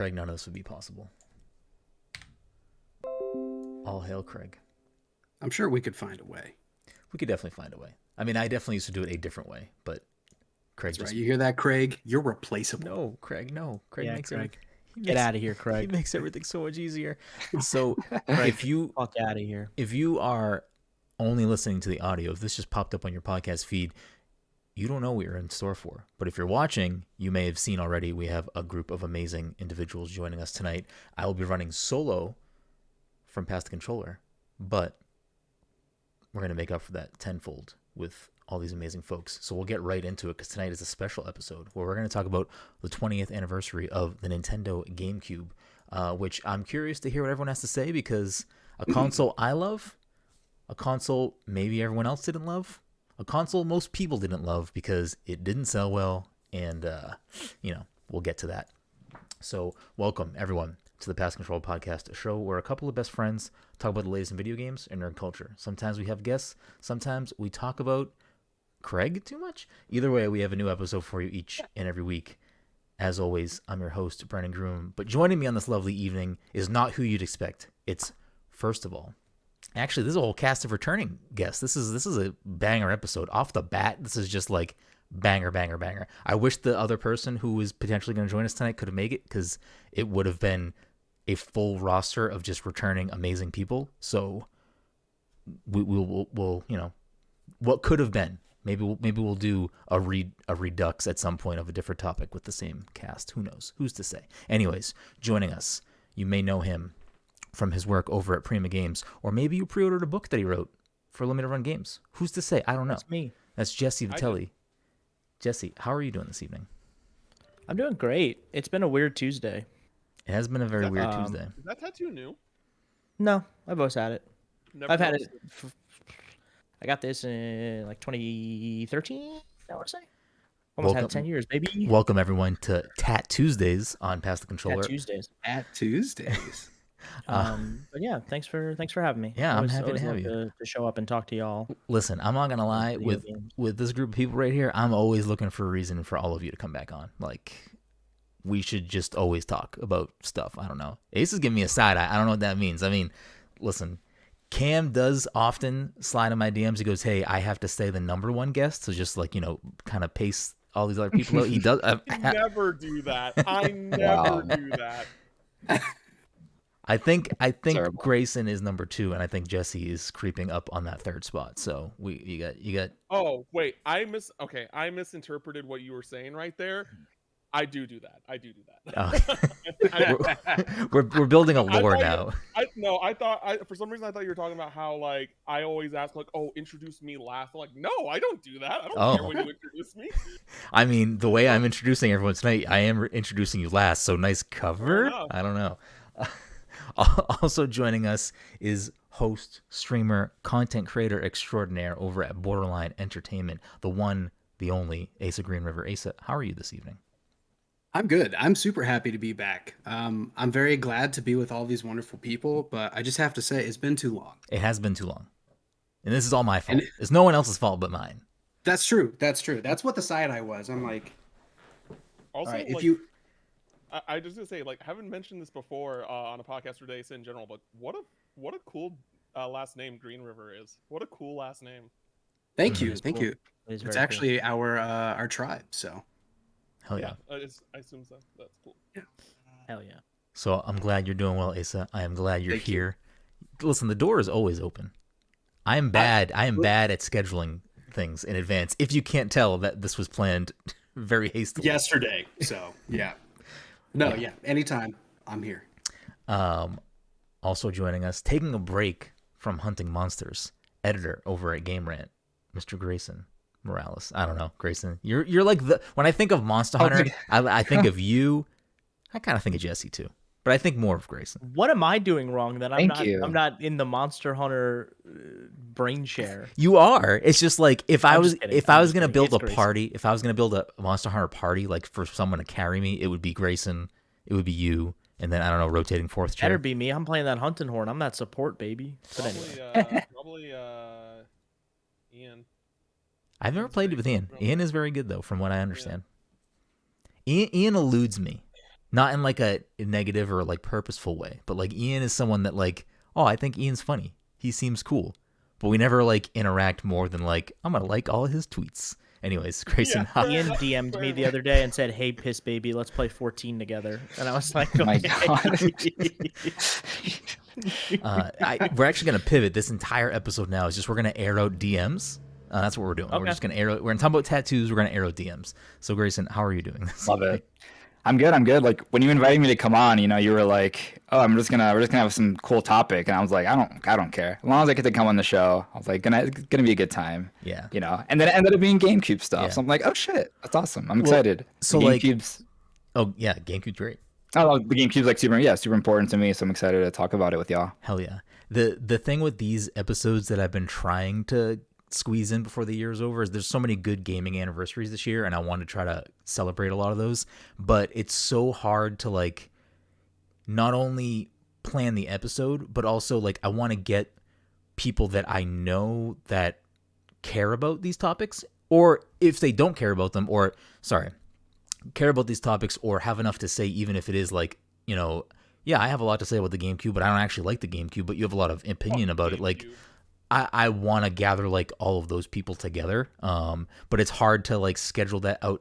Craig, none of this would be possible. All hail Craig. I'm sure we could find a way. We could definitely find a way. I mean, I definitely used to do it a different way, but Craig That's just... right. You hear that, Craig? You're replaceable. No, Craig, no. Craig makes Craig. everything... Get out of here, Craig. He makes everything so much easier. So Craig, if you... Fuck out of here. If you are only listening to the audio, if this just popped up on your podcast feed, you don't know what you're in store for. But if you're watching, you may have seen already we have a group of amazing individuals joining us tonight. I will be running solo from Past the Controller, but we're going to make up for that tenfold with all these amazing folks. So we'll get right into it because tonight is a special episode where we're going to talk about the 20th anniversary of the Nintendo GameCube, which I'm curious to hear what everyone has to say because a console I love, a console maybe everyone else didn't love, a console most people didn't love because it didn't sell well, and, we'll get to that. So welcome, everyone, to the Past Control Podcast, a show where a couple of best friends talk about the latest in video games and nerd culture. Sometimes we have guests. Sometimes we talk about Craig too much. Either way, we have a new episode for you each and every week. As always, I'm your host, Brenden Groom. But joining me on this lovely evening is not who you'd expect. It's, first of all, actually, this is a whole cast of returning guests. This is a banger episode. Off the bat, this is just like banger, banger, banger. I wish the other person who was potentially going to join us tonight could have made it because it would have been a full roster of just returning amazing people. So we'll what could have been. Maybe we'll do a redux at some point of a different topic with the same cast. Who knows? Who's to say? Anyways, joining us, you may know him from his work over at Prima Games, or maybe you pre-ordered a book that he wrote for limited run games. Who's to say? I don't know. That's me. That's Jesse Vitelli. Jesse, how are you doing this evening? I'm doing great. It's been a weird Tuesday. It has been a very weird Tuesday. Is that tattoo new? No, I've always had it. Never I've had noticed it. I got this in like 2013, I want to say. Almost had it 10 years, baby. Welcome, everyone, to Tat Tuesdays on Past the Controller. Tat Tuesdays. At Tuesdays. But yeah, thanks for having me. Yeah, I'm happy to always have love you. To show up and talk to y'all. Listen, I'm not gonna lie, with this group of people right here, I'm always looking for a reason for all of you to come back on. Like, we should just always talk about stuff. I don't know. Ace is giving me a side eye. I don't know what that means. I mean, listen, Cam does often slide in my DMs. He goes, "Hey, I have to stay the number one guest, so just like kind of pace all these other people out." He does. I never do that. I never do that. I think Terrible. Greysun is number 2, and I think Jesse is creeping up on that 3rd spot. So you got. Oh wait, I misinterpreted what you were saying right there. I do that. I do that. We're building a lore now. I thought for some reason I thought you were talking about how like I always ask like, oh, introduce me last. I'm like, no, I don't do that. I don't care when you introduce me. I mean, the way I'm introducing everyone tonight, I am introducing you last. So nice cover. I don't know. Also joining us is host, streamer, content creator extraordinaire over at Borderline Entertainment, the one, the only Asa GreenRiver. Asa, how are you this evening? I'm good. I'm super happy to be back. I'm very glad to be with all these wonderful people, but I just have to say it's been too long. It has been too long. And this is all my fault. It's no one else's fault but mine. That's true. That's what the side eye was. I'm like, Also, all right, like, if you... I just gonna say, like, I haven't mentioned this before on a podcast or days in general, but what a cool last name Green River is. What a cool last name. Thank you. Cool. You. It's actually cool. our tribe, so. Hell yeah. I assume so. That's cool. Yeah. Hell yeah. So I'm glad you're doing well, Asa. I am glad you're here. Listen, the door is always open. I am bad at scheduling things in advance. If you can't tell that this was planned very hastily. Yesterday. So, yeah. No, yeah. Anytime. I'm here. Also joining us, taking a break from hunting monsters, editor over at Game Rant, Mr. Greysun Morales. I don't know, Greysun. You're like when I think of Monster Hunter, I think of you. I kind of think of Jesse too, but I think more of Greysun. What am I doing wrong that I'm not in the Monster Hunter brain share? You are. It's just like if I was gonna build a Greysun. party, if I was gonna build a Monster Hunter party, like for someone to carry me, it would be Greysun, it would be you, and then I don't know, rotating fourth chair. Better be me. I'm playing that hunting horn. I'm that support baby. But anyway. Probably Ian. I've never played it with Ian. Ian is very good though, from what I understand. Ian eludes me. not in like a negative or like purposeful way, but like Ian is someone that like, oh, I think Ian's funny. He seems cool, but we never like interact more than like I'm gonna like all his tweets. Anyways, Greysun, Yeah. Ian DM'd me the other day and said, "Hey, piss baby, let's play 14 together." And I was like, Oh my okay. we're actually gonna pivot. This entire episode now is just we're gonna air out DMs. That's what we're doing. We're Okay. just gonna air out. We're gonna talk about tattoos. We're gonna air out DMs. So Greysun, how are you doing this? Love it. I'm good. Like when you invited me to come on, you were like, "Oh, we're just gonna have some cool topic," and I was like, "I don't care. As long as I get to come on the show." I was like, "It's gonna be a good time." Yeah. And then it ended up being GameCube stuff. Yeah. So I'm like, "Oh shit, that's awesome. I'm excited." so, The like- GameCube's, Oh yeah, GameCube's great. the GameCube's like super important to me, so I'm excited to talk about it with y'all. Hell yeah. The thing with these episodes that I've been trying to squeeze in before the year is over is there's so many good gaming anniversaries this year, and I want to try to celebrate a lot of those, but it's so hard to like not only plan the episode, but also like I want to get people that I know that care about these topics, or if they don't care about them, or care about these topics or have enough to say, even if it is like, yeah, I have a lot to say about the GameCube, but I don't actually like the GameCube, but you have a lot of opinion about it. Like, GameCube. I want to gather like all of those people together. But it's hard to like schedule that out,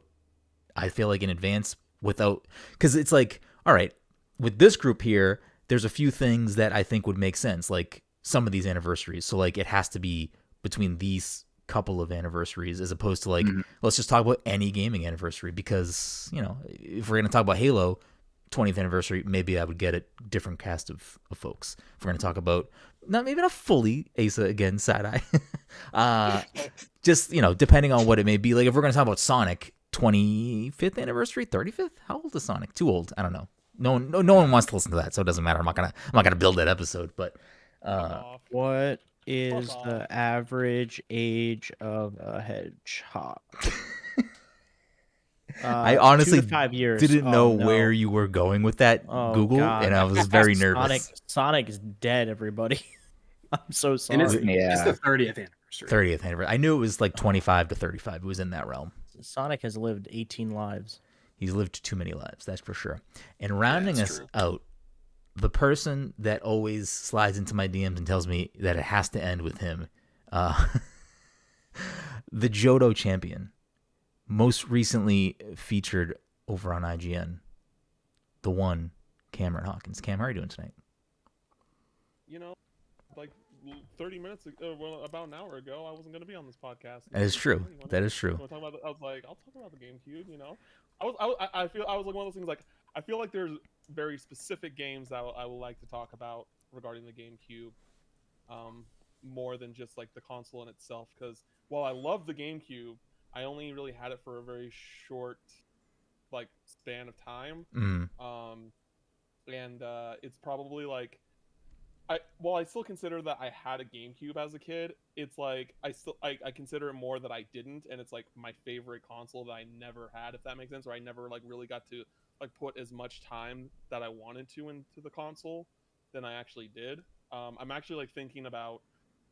I feel like, in advance because it's like, all right, with this group here, there's a few things that I think would make sense, like some of these anniversaries. So like it has to be between these couple of anniversaries as opposed to like, let's just talk about any gaming anniversary, because, if we're going to talk about Halo 20th anniversary, maybe I would get a different cast of folks. If we're going to talk about maybe not fully Asa again, side eye, just, depending on what it may be. Like if we're going to talk about Sonic 25th anniversary, 35th, how old is Sonic? Too old. I don't know. No one wants to listen to that, so it doesn't matter. I'm not gonna build that episode, but What is Fuck the off. average age of a hedgehog? I honestly 2 to 5 years. didn't Oh, know no. where you were going with that, Oh, Google, God. and I was very nervous. Sonic is dead, everybody. I'm so And it's, sorry. it's the 30th anniversary. 30th anniversary. I knew it was like 25 to 35. It was in that realm. Sonic has lived 18 lives. He's lived too many lives, that's for sure. And rounding That's us true. out, the person that always slides into my DMs and tells me that it has to end with him, the Johto champion, most recently featured over on IGN, the one, Cameron Hawkins. Cam, how are you doing tonight? Like 30 minutes ago, well, about an hour ago, I wasn't going to be on this podcast. That is true. That is true. I was like, I'll talk about the GameCube. I feel I was like one of those things. Like I feel like there's very specific games that I would like to talk about regarding the GameCube, more than just like the console in itself. Because while I love the GameCube, I only really had it for a very short, like, span of time. And it's probably like. While I still consider that I had a GameCube as a kid, it's like I consider it more that I didn't, and it's like my favorite console that I never had, if that makes sense, or I never like really got to like put as much time that I wanted to into the console than I actually did. I'm actually like thinking about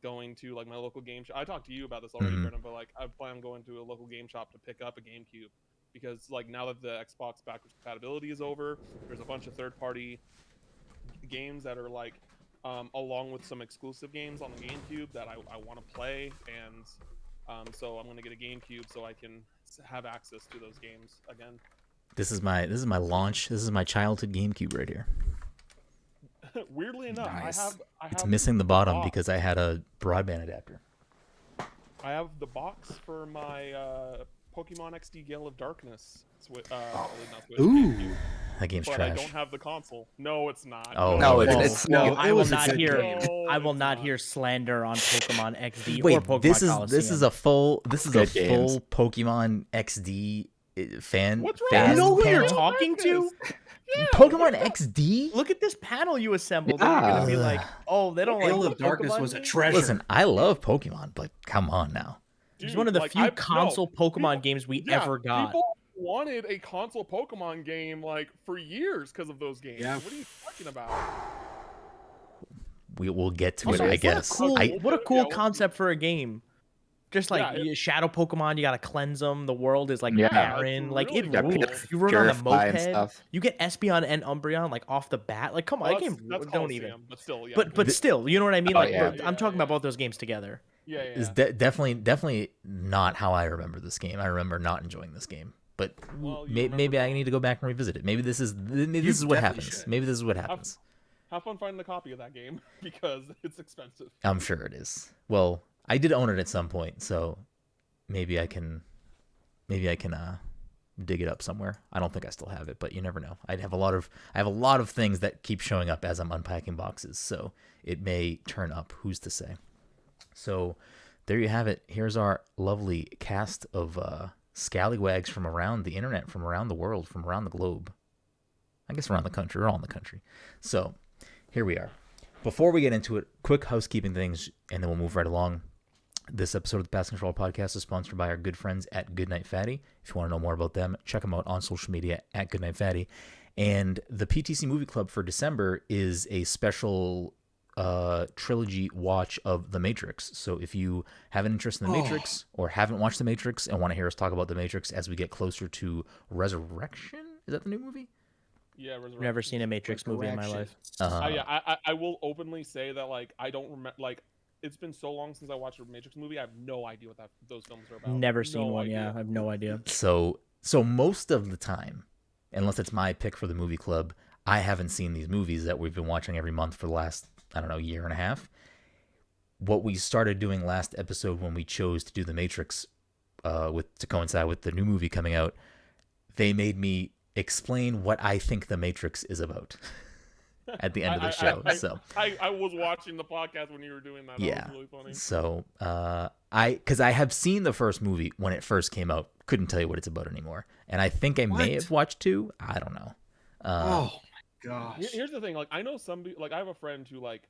going to like my local game shop. I talked to you about this already, Brenden, but like I plan on going to a local game shop to pick up a GameCube, because like now that the Xbox backwards compatibility is over, there's a bunch of third-party games that are like along with some exclusive games on the GameCube that I want to play, and so I'm going to get a GameCube so I can have access to those games again. This is my launch. This is my childhood GameCube right here. Weirdly enough, Nice. I have It's missing the bottom box. because I had a broadband adapter. I have the box for my Pokemon XD Gale of Darkness. Ooh. That game's But trash. I don't have the console. No, it's not. Oh, No, it it's is. no. I it will was a not good hear. game. I will it's not hear slander on Pokemon XD or Wait, Pokemon this is Colosseum. a full Good games. full Pokemon XD fan. What's wrong? fan You know who you're panel? talking to? Yeah, Pokemon XD. Look at this panel you assembled. And you're gonna be Yeah. like, oh, they don't Gale like of Darkness Pokemon was a games? treasure. Listen, I love Pokemon, but come on now. It's Dude, one of the like, few no, console Pokemon people- games we yeah, ever got. People wanted a console Pokemon game like for years because of those games. Yeah. What are you talking about? We'll get to Also, it, I what a guess. cool, I, what a cool Yeah, concept for a game. Just like Yeah, shadow Pokemon, you gotta cleanse them. The world is like Yeah. barren. It's Like really it Yeah, cool. rules. You run on a Purify and moped. stuff. You get Espeon and Umbreon like off the bat. Like come on, Well, that game that's don't even. Colosseum, but still, yeah. But good. still, you know what I mean? Oh, Like yeah. I'm talking Yeah. about both those games together. Yeah, yeah. Is definitely not how I remember this game. I remember not enjoying this game. But Well, you maybe remember I need to go back and revisit it. Maybe this is what definitely happens. should. Maybe this is what happens. Have fun finding a copy of that game because it's expensive. I'm sure it is. Well, I did own it at some point, so maybe I can dig it up somewhere. I don't think I still have it, but you never know. I have a lot of things that keep showing up as I'm unpacking boxes, so it may turn up. Who's to say? So there you have it. Here's our lovely cast of scallywags from around the internet, from around the world, from around the globe. I guess around the country. We're all in the country. So here we are. Before we get into it, quick housekeeping things, and then we'll move right along. This episode of the Pass Control Podcast is sponsored by our good friends at Goodnight Fatty. If you want to know more about them, check them out on social media at Goodnight Fatty. And the PTC Movie Club for December is a special trilogy watch of The Matrix. So if you have an interest in The Matrix or haven't watched The Matrix and want to hear us talk about The Matrix as we get closer to Resurrection, is that the new movie? Yeah, Resurrection. Never seen a Matrix movie in my life. I will openly say that like I don't remember like it's been so long since I watched a Matrix movie. I have no idea what those films are about. Never seen No one. idea. Yeah, I have no idea. So most of the time, unless it's my pick for the movie club, I haven't seen these movies that we've been watching every month for the last, I don't know, year and a half. What we started doing last episode when we chose to do The Matrix to coincide with the new movie coming out, they made me explain what I think The Matrix is about at the end of the show. I was watching the podcast when you were doing that. That Yeah. was really funny. So because I have seen the first movie when it first came out, couldn't tell you what it's about anymore, and I think I may have watched two. I don't know. Oh my gosh. Here's the thing, like I know somebody, like I have a friend who like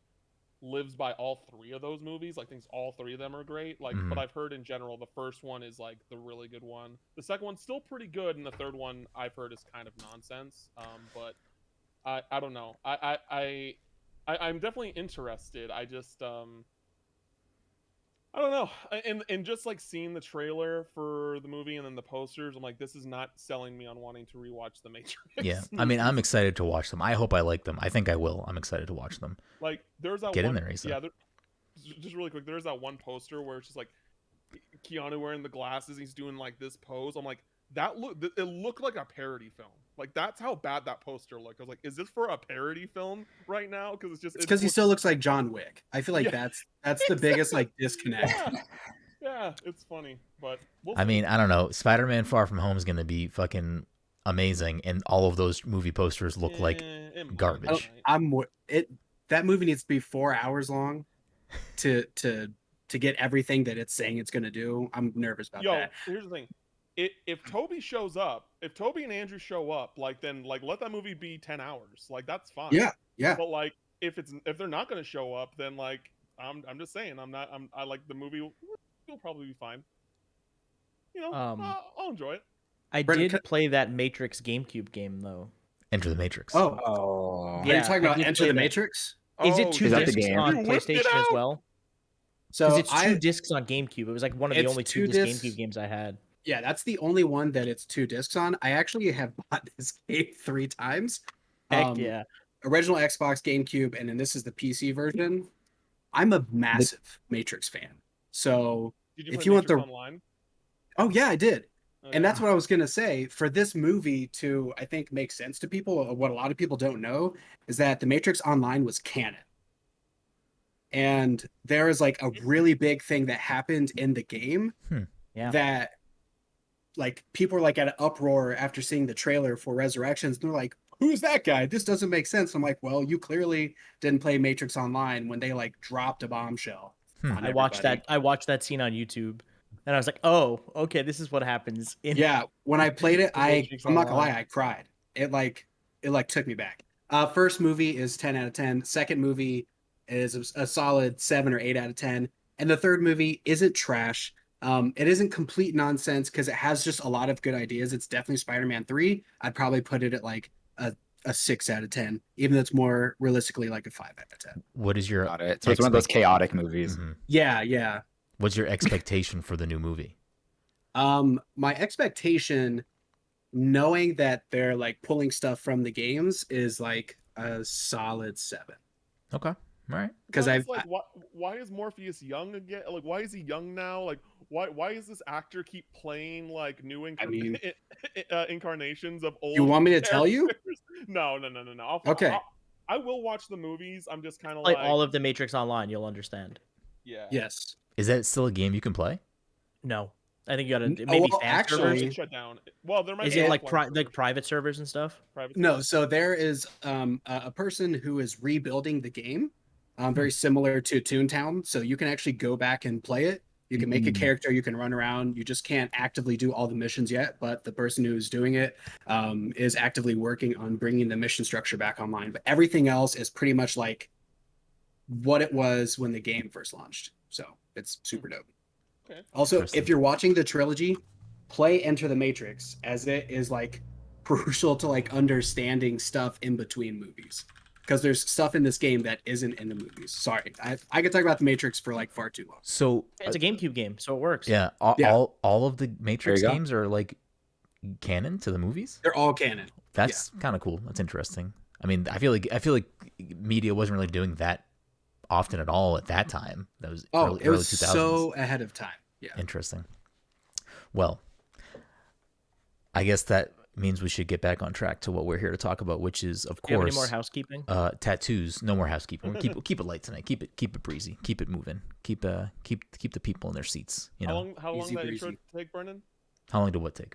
lives by all three of those movies, like thinks all three of them are great, like but I've heard in general the first one is like the really good one, the second one's still pretty good, and the third one I've heard is kind of nonsense. But I don't know, I'm definitely interested. I just I don't know, and just like seeing the trailer for the movie and then the posters, I'm like, this is not selling me on wanting to rewatch The Matrix. Yeah, I mean, I'm excited to watch them. I hope I like them. I think I will. I'm excited to watch them. Like, there's that Get one, in there, Asa. yeah. Just really quick, there's that one poster where it's just like Keanu wearing the glasses. He's doing like this pose. I'm like, it looked like a parody film. Like that's how bad that poster looked. I was like, is this for a parody film right now? Because it's because he still looks like John Wick. I feel like Yeah. that's the biggest like disconnect. Yeah, it's funny, but I mean, I don't know. Spider-Man Far From Home is going to be fucking amazing, and all of those movie posters look like garbage. That movie needs to be 4 hours long to get everything that it's saying it's going to do. I'm nervous about that. Here's the thing. If Toby shows up, if Toby and Andrew show up, like then like let that movie be 10 hours. Like that's fine. Yeah. But like if they're not going to show up, then like I'm just saying I like the movie will probably be fine. You know, I'll enjoy it. I Brenden, did play that Matrix GameCube game though. Enter the Matrix. Oh, Oh. are you Yeah, talking I about did Enter play the that. Matrix? Is it Oh, two Is that the discs game? on You whipped it PlayStation as out? well? So Because it's two discs on GameCube. It was like one of the It's only two two disc discs. GameCube games I had. Yeah, that's the only one that it's 2 discs on. I actually have bought this game 3 times. Heck yeah. Original Xbox, GameCube, and then this is the PC version. I'm a massive Matrix fan. So Did you if play you want Matrix the online? Oh yeah, I did. Okay. And that's what I was going to say. For this movie to, I think, make sense to people, what a lot of people don't know is that the Matrix Online was canon. And there is like a really big thing that happened in the game Yeah. that like people were like at an uproar after seeing the trailer for Resurrections. And they're like, who's that guy? This doesn't make sense. I'm like, well, you clearly didn't play Matrix Online when they like dropped a bombshell. on I watched everybody. that. I watched that scene on YouTube, and I was like, "Oh, okay, this is what happens." Yeah, when I played it, The Matrix I'm not gonna Online. lie, I cried. It took me back. First movie is 10 out of 10. Second movie is a solid 7 or 8 out of 10. And the third movie isn't trash. It isn't complete nonsense because it has just a lot of good ideas. It's definitely Spider-Man 3. I'd probably put it at like a 6 out of 10, even though it's more realistically like a 5 out of 10. What is your Got it. So it's one of those chaotic movies. Mhm. Yeah. What's your expectation for the new movie? My expectation, knowing that they're like pulling stuff from the games, is like a solid 7. Okay. All right. Because But I've it's like, why is Morpheus young again? Like, why is he young now? Like, why is this actor keep playing like new incarnations of old? You want me to tell you? characters? No. Okay. I will watch the movies. I'm just kind of Play like, all of the Matrix Online, you'll understand. yeah. Yes. Is that still a game you can play? No, I think you gotta Oh, maybe well, fast actually- servers. It shut down. Well, there might Is be it like offline servers. like private servers and stuff? Private No, servers? so there is a person who is rebuilding the game, very similar to Toontown. So you can actually go back and play it. You can make a character, you can run around. You just can't actively do all the missions yet, but the person who's doing it is actively working on bringing the mission structure back online. But everything else is pretty much like what it was when the game first launched. So it's super dope. Okay. Also, Interesting. if you're watching the trilogy, play Enter the Matrix, as it is like crucial to like understanding stuff in between movies, because there's stuff in this game that isn't in the movies. Sorry, I could talk about the Matrix for like far too long. So It's a GameCube game, so it works. yeah, Yeah. all of the Matrix There you go. games are like canon to the movies. They're all canon. That's kind of cool. That's interesting. I mean, I feel like media wasn't really doing that often at all at that time. That was Oh, early, it was 2000s. so ahead of time. Yeah. Interesting. Well, I guess that means we should get back on track to what we're here to talk about, which is, of Do you have any course, more housekeeping? tattoos. No more housekeeping. Keep it light tonight. Keep it breezy. Keep it moving. Keep the people in their seats. You know, How long Easy that breezy. intro take, Brenden? how long did what take?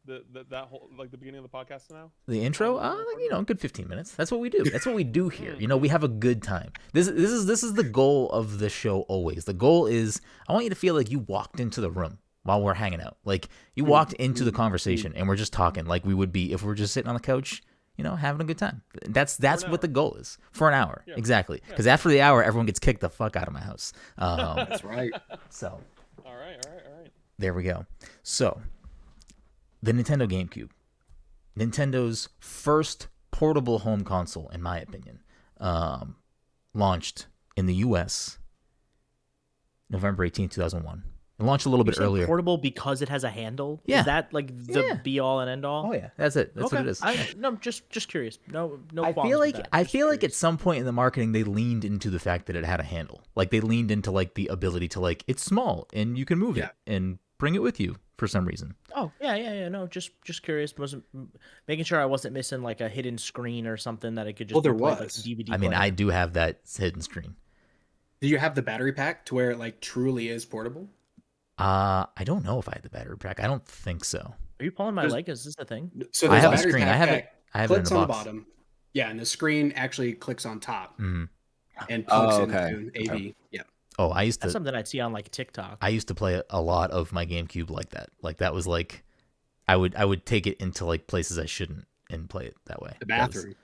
That whole like the beginning of the podcast now? The intro, a good 15 minutes. That's what we do. That's what we do here. You know, we have a good time. This is the goal of the show always. The goal is I want you to feel like you walked into the room while we're hanging out. Like you walked into the conversation and we're just talking like we would be if we're just sitting on the couch, you know, having a good time. That's what the goal is for an hour. Yeah. Exactly. Because after the hour, everyone gets kicked the fuck out of my house. That's right. So All right. there we go. So the Nintendo GameCube, Nintendo's first portable home console, in my opinion, launched in the U.S. November 18, 2001. It launched a little bit earlier. Portable because it has a handle. Yeah. Is that like the Yeah. be all and end all? Oh yeah, that's it. That's what it is. No, just curious. No. I qualms feel with like that. I Just feel like at curious. some point in the marketing they leaned into the fact that it had a handle. Like they leaned into like the ability to like it's small and you can move it and bring it with you for some reason. Oh yeah. No, just curious. Wasn't making sure I wasn't missing like a hidden screen or something that I could just. Well, there play, like, was. a DVD I mean, player. I do have that hidden screen. Do you have the battery pack to where it like truly is portable? I don't know if I had the battery pack. I don't think so. Are you pulling my There's- leg? Is this the thing? So I there's have a battery screen. pack I have it. that I have it in clicks the on the box. bottom. Yeah, and the screen actually clicks on top Mhm. and plugs okay. into AV. Yeah. Oh, I used That's to. something I'd see on like TikTok. I used to play a lot of my GameCube like that. Like that was like, I would take it into like places I shouldn't and play it that way. The That was- bathroom.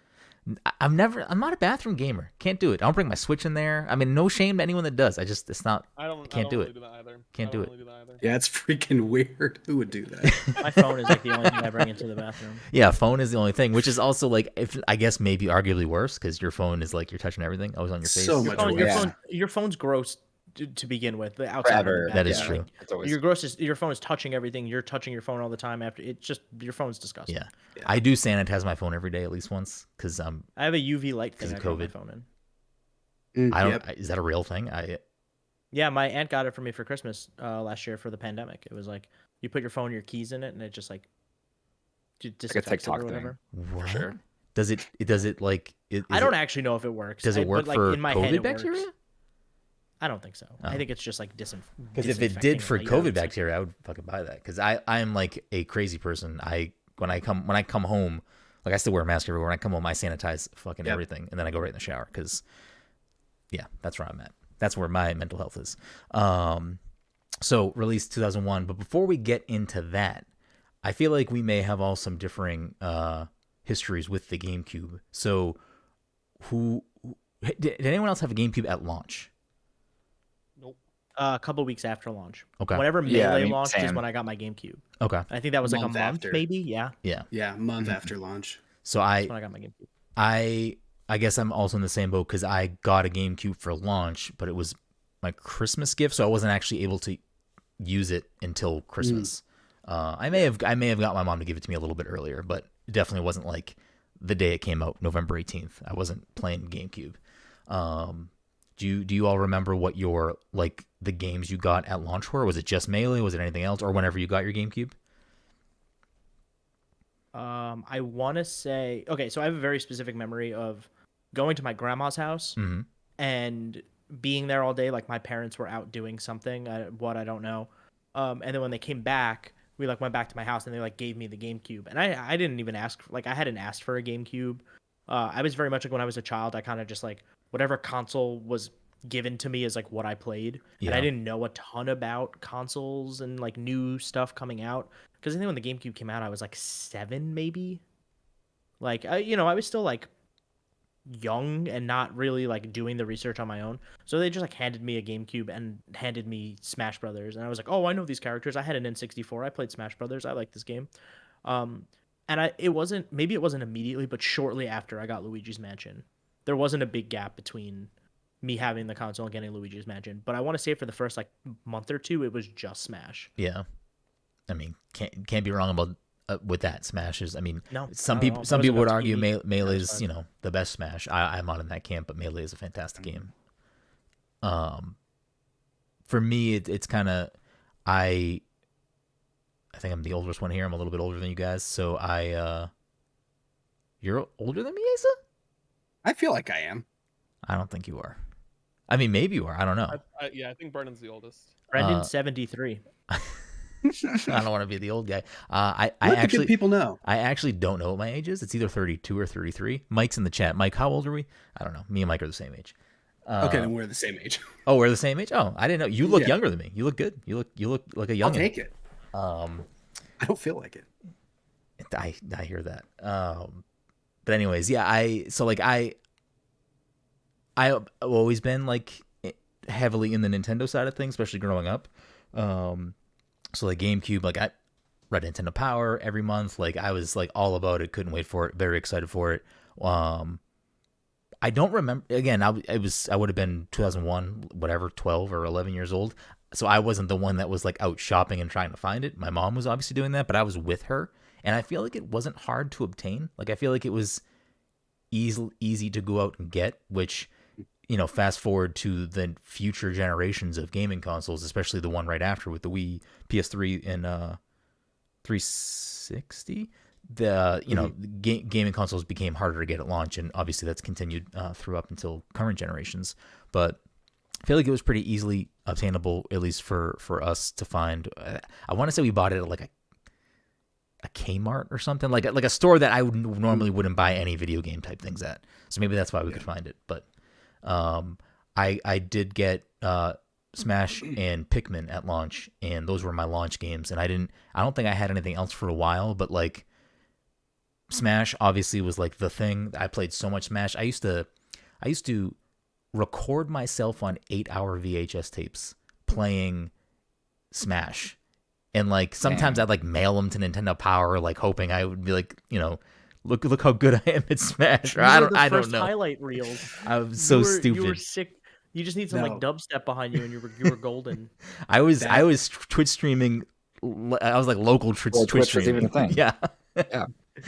I'm not a bathroom gamer. Can't do it. I don't bring my Switch in there. I mean, no shame to anyone that does. It's not. I don't. Can't I do don't it. really do that either. Can't I do don't it. really do that either. Yeah, it's freaking weird. Who would do that? My phone is like the only thing I bring into the bathroom. Yeah, phone is the only thing, which is also like, if I guess maybe arguably worse because your phone is like you're touching everything. Always on your face. So Your, much phone, worse. your phone's gross to begin with. The outside of Forever. the That is bathroom. true. It's always Your phone is touching everything. You're touching your phone all the time. After it's just your phone's disgusting. Yeah. I do sanitize my phone every day at least once because I have a UV light thing. 'Cause I of draw my COVID. phone in. I don't. Yep. Is that a real thing? Yeah, my aunt got it for me for Christmas last year for the pandemic. It was like you put your phone, your keys in it, and it just like disinfects it TikTok or thing. whatever. What? sure. Does it like? I don't actually know if it works. Does it work but, like, for in my head, COVID it works. bacteria? I don't think so. Oh. I think it's just like Because if it did for COVID bacteria, I would fucking buy that. Because I am like a crazy person. When I come home, like I still wear a mask everywhere. When I come home, I sanitize fucking everything, and then I go right in the shower. Because yeah, that's where I'm at. That's where my mental health is. So released 2001. But before we get into that, I feel like we may have all some differing histories with the GameCube. So did anyone else have a GameCube at launch? Nope. A couple weeks after launch. Okay. Whenever Yeah, Melee I mean, launched is same. when I got my GameCube. Okay. I think that was like Month a month, after. maybe. Yeah, Yeah. Yeah, a month after launch. So that's when I got my GameCube. I guess I'm also in the same boat because I got a GameCube for launch, but it was my Christmas gift, so I wasn't actually able to use it until Christmas. I may have got my mom to give it to me a little bit earlier, but it definitely wasn't like the day it came out, November 18th. I wasn't playing GameCube. Do you all remember what your like the games you got at launch were? Was it just Melee? Was it anything else? Or whenever you got your GameCube? I want to say, okay, so I have a very specific memory of going to my grandma's house Mm-hmm. and being there all day. Like my parents were out doing something, what I don't know. And then when they came back, we like went back to my house and they like gave me the GameCube. And I didn't even ask, like I hadn't asked for a GameCube. I was very much like when I was a child, I kind of just like whatever console was given to me is like what I played. And Yeah. I didn't know a ton about consoles and like new stuff coming out. Because I think when the GameCube came out, I was like 7 maybe. Like, I was still like young and not really like doing the research on my own. So they just like handed me a GameCube and handed me Smash Brothers. And I was like, oh, I know these characters. I had an N64. I played Smash Brothers. I like this game. And it wasn't immediately, but shortly after I got Luigi's Mansion. There wasn't a big gap between me having the console and getting Luigi's Mansion. But I want to say for the first like month or two, it was just Smash. Yeah. I mean, can't be wrong about with that. Smash is. I mean, No, some not at people all. some That was people would enough argue TV. Melee That's is fine. the best Smash. I'm not in that camp, but Melee is a fantastic game. For me, it's kind of I think I'm the oldest one here. I'm a little bit older than you guys, so you're older than me, Asa? I feel like I am. I don't think you are. I mean, maybe you are. I don't know. I think Brendan's the oldest. Brenden Uh, 73. I don't want to be the old guy. I Let the actually good people know. I actually don't know what my age is. It's either 32 or 33. Mike's in the chat. Mike, how old are we? I don't know. Me and Mike are the same age. Okay, then we're the same age. Oh, we're the same age. Oh, I didn't know. You look Yeah. younger than me. You look good. You look like a young. I'll take it. I I don't feel like it. hear that. But anyways, yeah. I've always been like heavily in the Nintendo side of things, especially growing up. So like GameCube, like I read Nintendo Power every month. Like I was like all about it. Couldn't wait for it. Very excited for it. I don't remember. Again, I would have been 2001, whatever, 12 or 11 years old. So I wasn't the one that was like out shopping and trying to find it. My mom was obviously doing that, but I was with her, and I feel like it wasn't hard to obtain. Like I feel like it was easy to go out and get, which, fast forward to the future generations of gaming consoles, especially the one right after with the Wii, PS3, and 360. Gaming consoles became harder to get at launch, and obviously that's continued through up until current generations. But I feel like it was pretty easily obtainable, at least for us to find. I want to say we bought it at like a Kmart or something, like a store that I normally wouldn't buy any video game type things at. So maybe that's why we could find it. But I did get Smash and Pikmin at launch, and those were my launch games. And I don't think I had anything else for a while, but like Smash obviously was like the thing. I played so much Smash. I used to record myself on 8-hour VHS tapes playing Smash. And like sometimes I'd like mail them to Nintendo Power, like hoping I would be like, look how good I am at Smash. Or I don't know. Highlight reels. I was so stupid. You were sick. You just need some No. like dubstep behind you, and you were golden. I was Twitch streaming. I was like local Twitch Twitch was streaming. even a thing. Yeah.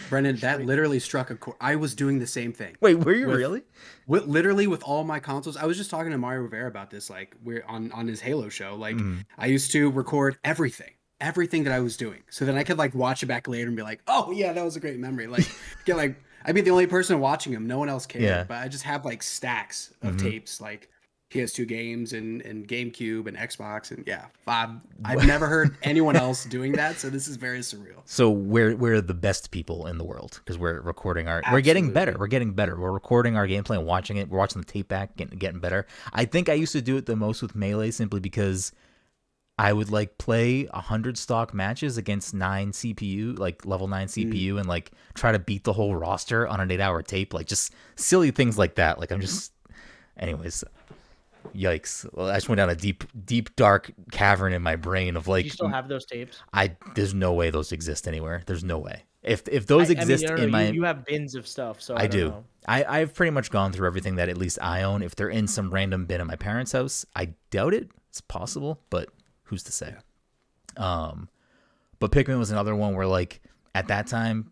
Brendan, that literally struck a chord. I was doing the same thing. Wait, were you With- really? Literally with all my consoles. I was just talking to Mario Rivera about this, like we're on his Halo show. Like I used to record everything that I was doing, so then I could like watch it back later and be like, oh yeah, that was a great memory. Like get like I'd be the only person watching them. No one else cared. Yeah. But I just have like stacks of tapes, like PS2 games and GameCube and Xbox, and yeah, I've never heard anyone else doing that, so this is very surreal. So we're the best people in the world because we're recording we're getting better. Absolutely. We're getting better. We're recording our gameplay and watching it. We're watching the tape back, getting better. I think I used to do it the most with Melee simply because I would like play 100 stock matches against 9 CPU, like level 9 CPU, and like try to beat the whole roster on an 8-hour tape, like just silly things like that. Like I'm just, anyways. Yikes! Well, I just went down a deep, dark cavern in my brain of Do like, you still have those tapes? there's no way those exist anywhere. There's no way. If those exist I mean, in my, you have bins of stuff, so I I don't do. know. I've pretty much gone through everything that at least I own. If they're in some random bin at my parents' house, I doubt it. It's possible, but who's to say? But Pikmin was another one where, like, at that time,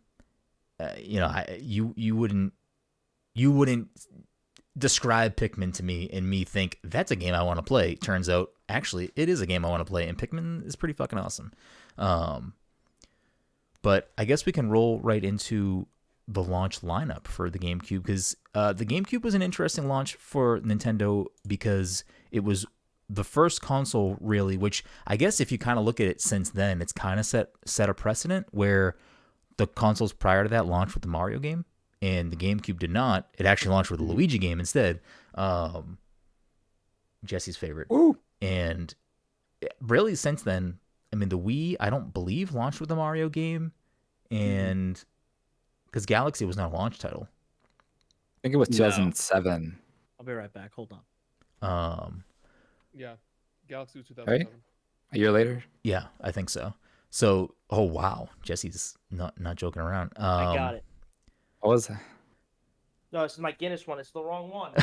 you wouldn't describe Pikmin to me and me think that's a game I want to play. Turns out, actually, it is a game I want to play, and Pikmin is pretty fucking awesome. But I guess we can roll right into the launch lineup for the GameCube, because the GameCube was an interesting launch for Nintendo because it was the first console, really, which I guess if you kind of look at it since then, it's kind of set a precedent where the consoles prior to that launched with the Mario game, and the GameCube did not. It actually launched with the Luigi game instead. Jesse's favorite. Ooh. And really, since then, I mean, the Wii, I don't believe, launched with the Mario game, and because Galaxy was not a launch title. I think it was 2007. I'll be right back. Hold on. Yeah, Galaxy was 2007. Right? A year later. Yeah, I think so. So, oh wow, Jesse's not joking around. I got it. What was that? No, this is my Guinness one. It's the wrong one.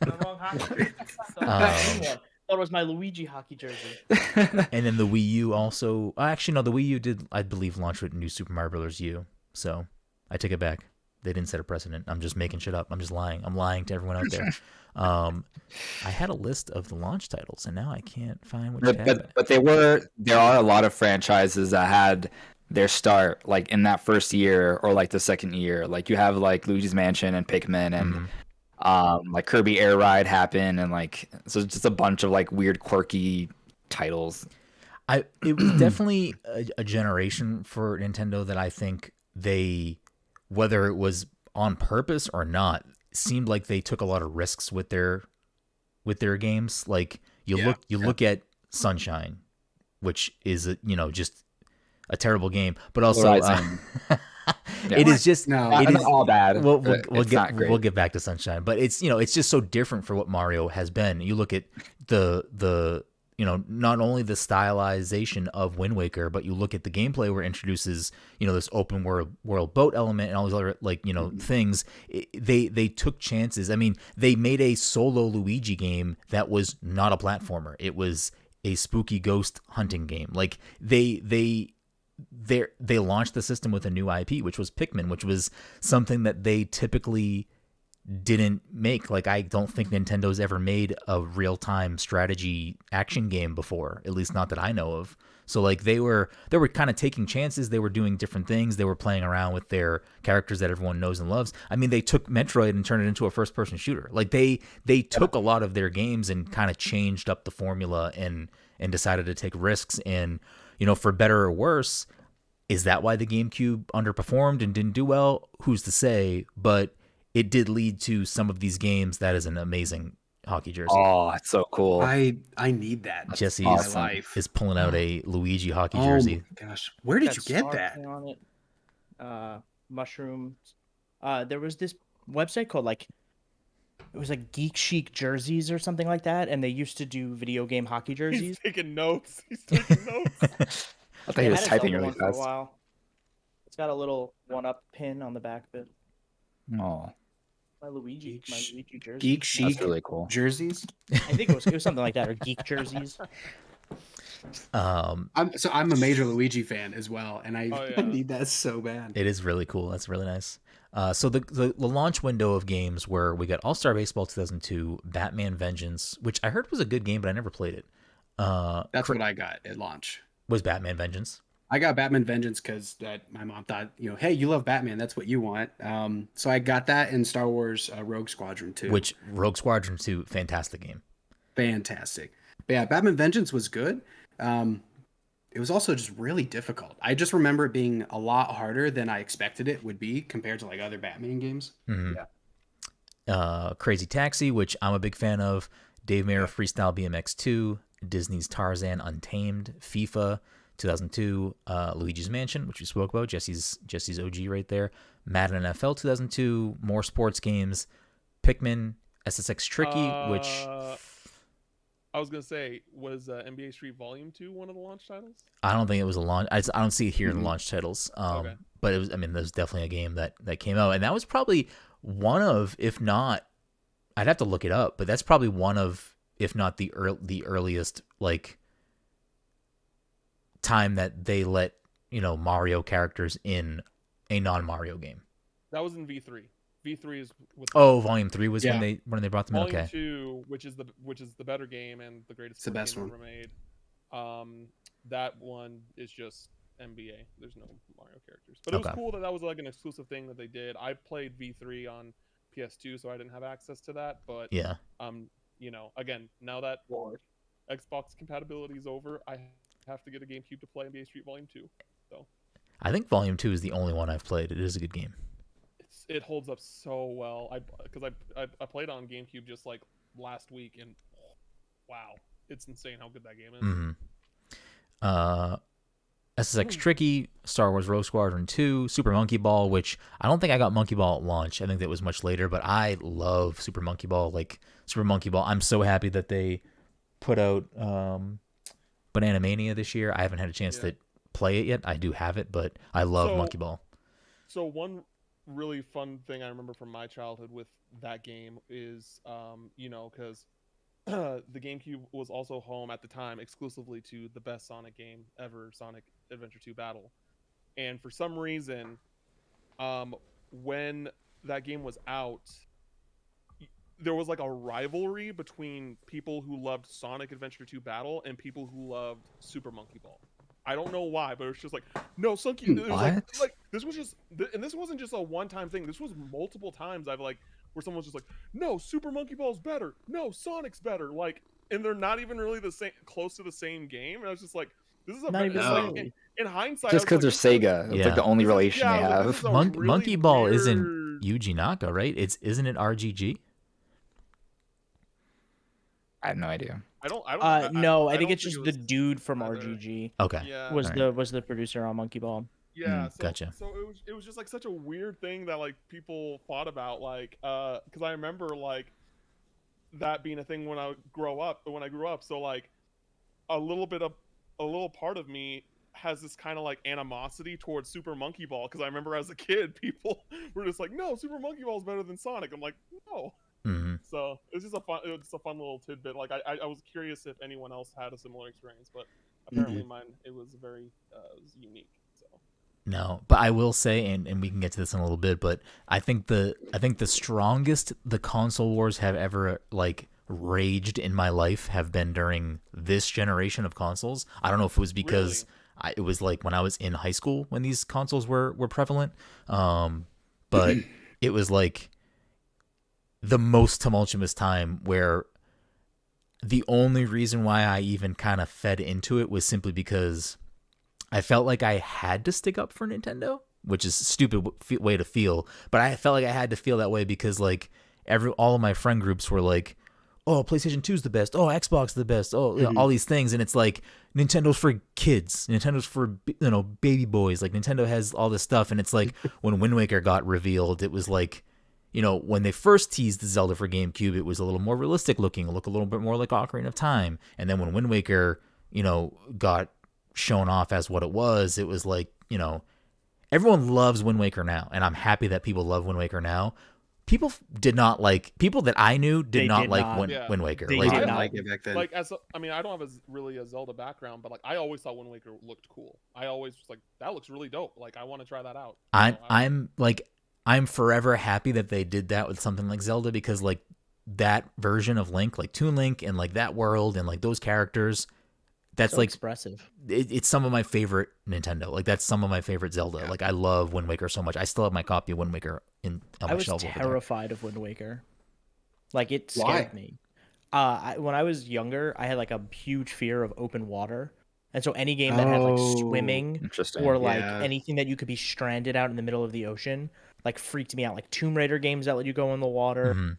The wrong hockey jersey. Thought it was my Luigi hockey jersey. And then the Wii U also. Actually, no, the Wii U did, I believe, launch with New Super Mario Bros. U. So I take it back. They didn't set a precedent. I'm just making shit up. I'm just lying. I'm lying to everyone out there. I had a list of the launch titles, and now I can't find which tab. But there are a lot of franchises that had their start like in that first year or like the second year. Like you have like Luigi's Mansion and Pikmin and like Kirby Air Ride happened, and like so it's just a bunch of like weird quirky titles. It was definitely a generation for Nintendo that I think they, whether it was on purpose or not, seemed like they took a lot of risks with their games. Like you look at Sunshine, which is just a terrible game, but also it is just it is all bad. We'll get back to Sunshine, but it's it's just so different for what Mario has been. You look at the not only the stylization of Wind Waker, but you look at the gameplay where it introduces this open world boat element and all these other things. They took chances. I mean, they made a solo Luigi game that was not a platformer. It was a spooky ghost hunting game. Like they launched the system with a new IP, which was Pikmin, which was something that they typically didn't make. Like, I don't think Nintendo's ever made a real-time strategy action game before, at least not that I know of. So like they were kind of taking chances. They were doing different things. They were playing around with their characters that everyone knows and loves. I mean, they took Metroid and turned it into a first-person shooter. Like they took a lot of their games and kind of changed up the formula and decided to take risks. And for better or worse, is that why the GameCube underperformed and didn't do well? Who's to say? But it did lead to some of these games. That is an amazing hockey jersey. Oh, it's so cool. I need that. Jesse awesome. is pulling out a Luigi hockey jersey. Oh my gosh, where did you get that? On it. Mushrooms. There was this website called it was like Geek Chic Jerseys or something like that, and they used to do video game hockey jerseys. He's taking notes. I thought he was typing really for a fast. while. It's got a little one-up pin on the back of it. Oh, My Luigi jersey. Geek Chic that's really cool. jerseys. I think it was something like that, or Geek jerseys. I'm a major Luigi fan as well, and I need that so bad. It is really cool. That's really nice. So the launch window of games where we got All-Star Baseball 2002, Batman Vengeance, which I heard was a good game, but I never played it. That's what I got at launch. Was Batman Vengeance? I got Batman Vengeance because my mom thought, hey, you love Batman, that's what you want. So I got that in Star Wars Rogue Squadron 2. Which Rogue Squadron 2, fantastic game. Fantastic. But yeah, Batman Vengeance was good. It was also just really difficult. I just remember it being a lot harder than I expected it would be compared to like other Batman games. Mm-hmm. Yeah. Crazy Taxi, which I'm a big fan of. Dave Mirra Freestyle BMX 2, Disney's Tarzan Untamed, FIFA 2002, Luigi's Mansion, which we spoke about, Jesse's OG right there, Madden NFL 2002, more sports games, Pikmin, SSX Tricky, which I was gonna say, was NBA Street Volume 2 one of the launch titles? I don't think it was a launch. I don't see it here in the Mhm. launch titles. Okay. But it was. I mean, there's definitely a game that came out, and that was probably one of, if not, I'd have to look it up, but that's probably one of, if not the earliest like time that they let Mario characters in a non-Mario game. That was in V3. V3 is with Oh, Volume 3 was Yeah. when they brought them in. Volume Okay. 2, which is the better game and the greatest It's the sports best game one. ever made. That one is just NBA. There's no Mario characters, but it was Okay. cool that was like an exclusive thing that they did. I played V3 on PS2, so I didn't have access to that. But Yeah. again, now that Xbox compatibility is over, I have to get a GameCube to play NBA Street Volume 2. So I think Volume 2 is the only one I've played. It is a good game. it holds up so well. Because I played on GameCube just like last week, and wow, it's insane how good that game is. Mm-hmm. SSX Tricky, Star Wars Rogue Squadron 2, Super Monkey Ball, which I don't think I got Monkey Ball at launch. I think that was much later, but I love Super Monkey Ball. Like Super Monkey Ball, I'm so happy that they put out Banana Mania this year. I haven't had a chance to play it yet. I do have it, but I love Monkey Ball. So one really fun thing I remember from my childhood with that game is, because the GameCube was also home at the time exclusively to the best Sonic game ever, Sonic Adventure 2 Battle. And for some reason, when that game was out, there was like a rivalry between people who loved Sonic Adventure 2 Battle and people who loved Super Monkey Ball. I don't know why, but it was just like, no, Sunky. It was like this was just, and this wasn't just a one-time thing. This was multiple times where someone was just like, no, Super Monkey Ball's better. No, Sonic's better. Like, and they're not even really close to the same game. And I was just like, this is Not even like, in hindsight, Just because they're Sega, it's like the only relation they have. Monkey Ball isn't Yuji Naka, right? Isn't it RGG? I have no idea. No, I think it's just the dude from RGG. Okay. Yeah. Was the producer on Monkey Ball. Yeah, gotcha. So it was just like such a weird thing that like people thought about, like because I remember like that being a thing when I grew up. So like a little part of me has this kind of like animosity towards Super Monkey Ball, because I remember as a kid people were just like, no, Super Monkey Ball is better than Sonic. I'm like, no. Mm-hmm. So it's just a fun little tidbit. Like I was curious if anyone else had a similar experience, but apparently mine, it was very it was unique. So no, but I will say, and we can get to this in a little bit, but I think the strongest the console wars have ever like raged in my life have been during this generation of consoles. I don't know if it was because it was like when I was in high school when these consoles were prevalent, but it was like the most tumultuous time where the only reason why I even kind of fed into it was simply because I felt like I had to stick up for Nintendo, which is a stupid way to feel, but I felt like I had to feel that way because like all of my friend groups were like, oh, PlayStation 2 is the best. Oh, Xbox is the best. Oh, all these things. And it's like, Nintendo's for kids. Nintendo's for, baby boys. Like, Nintendo has all this stuff. And it's like, when Wind Waker got revealed, it was like, when they first teased the Zelda for GameCube, it was a little more realistic looking, look a little bit more like Ocarina of Time. And then when Wind Waker, got shown off as what it was like, everyone loves Wind Waker now. And I'm happy that people love Wind Waker now. People that I knew did not like Wind Waker. They like, did I not. like it back then. like I don't have really a Zelda background, but like I always thought Wind Waker looked cool. I always was like, that looks really dope. Like I want to try that out. I'm forever happy that they did that with something like Zelda, because like that version of Link, like Toon Link and like that world and like those characters, that's So like expressive. It's some of my favorite Nintendo. Like that's some of my favorite Zelda. Yeah. Like I love Wind Waker so much. I still have my copy of Wind Waker on my I was shelf over there. terrified of Wind Waker. Like it Why? scared me. When I was younger, I had like a huge fear of open water. And so any game that had like swimming Interesting. or like Yeah. anything that you could be stranded out in the middle of the ocean, like freaked me out. Like Tomb Raider games that let you go in the water.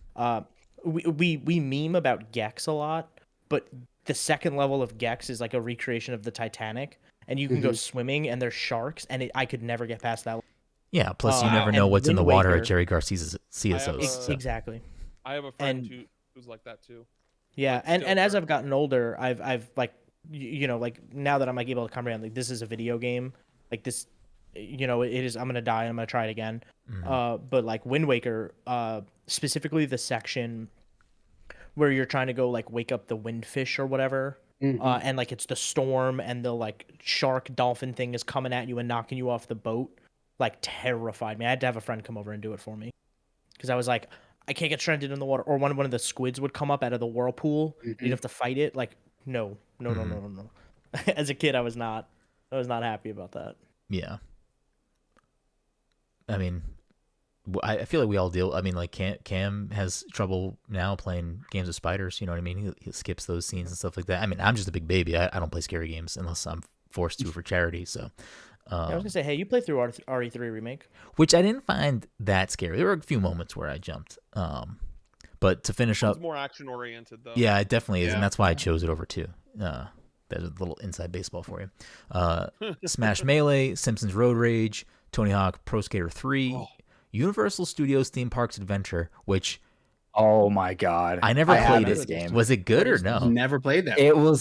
We meme about Gex a lot, but the second level of Gex is like a recreation of the Titanic, and you can go swimming and there's sharks, and I could never get past that. Yeah, plus you never and know what's in the Wind water Waker- at Jerry Garcia's CSOs. I have so. Exactly. I have a friend who's like that too. Yeah, But and still as very I've gotten older, I've like like now that I'm like able to comprehend like this is a video game, like this, it is. I'm gonna die. I'm gonna try it again. But like Wind Waker, specifically the section where you're trying to go like wake up the windfish or whatever, and like it's the storm and the like shark dolphin thing is coming at you and knocking you off the boat, like terrified me. I had to have a friend come over and do it for me because I was like, I can't get stranded in the water. Or one of the squids would come up out of the whirlpool. You'd have to fight it. Like, no. As a kid, I was not happy about that. Yeah. I mean, I feel like we all deal. I mean, like Cam has trouble now playing games with spiders. You know what I mean? He skips those scenes and stuff like that. I mean, I'm just a big baby. I don't play scary games unless I'm forced to for charity. So, I was gonna say, hey, you played through RE3 Remake, which I didn't find that scary. There were a few moments where I jumped. But to finish up, It's more action oriented though. yeah, it definitely is, Yeah. and that's why I chose it over two. There's a little inside baseball for you. Smash Melee, Simpsons Road Rage, Tony Hawk Pro Skater 3, Universal Studios Theme Parks Adventure, which Oh my god. I never had played this it. game. Was it good or no? Never played that. It was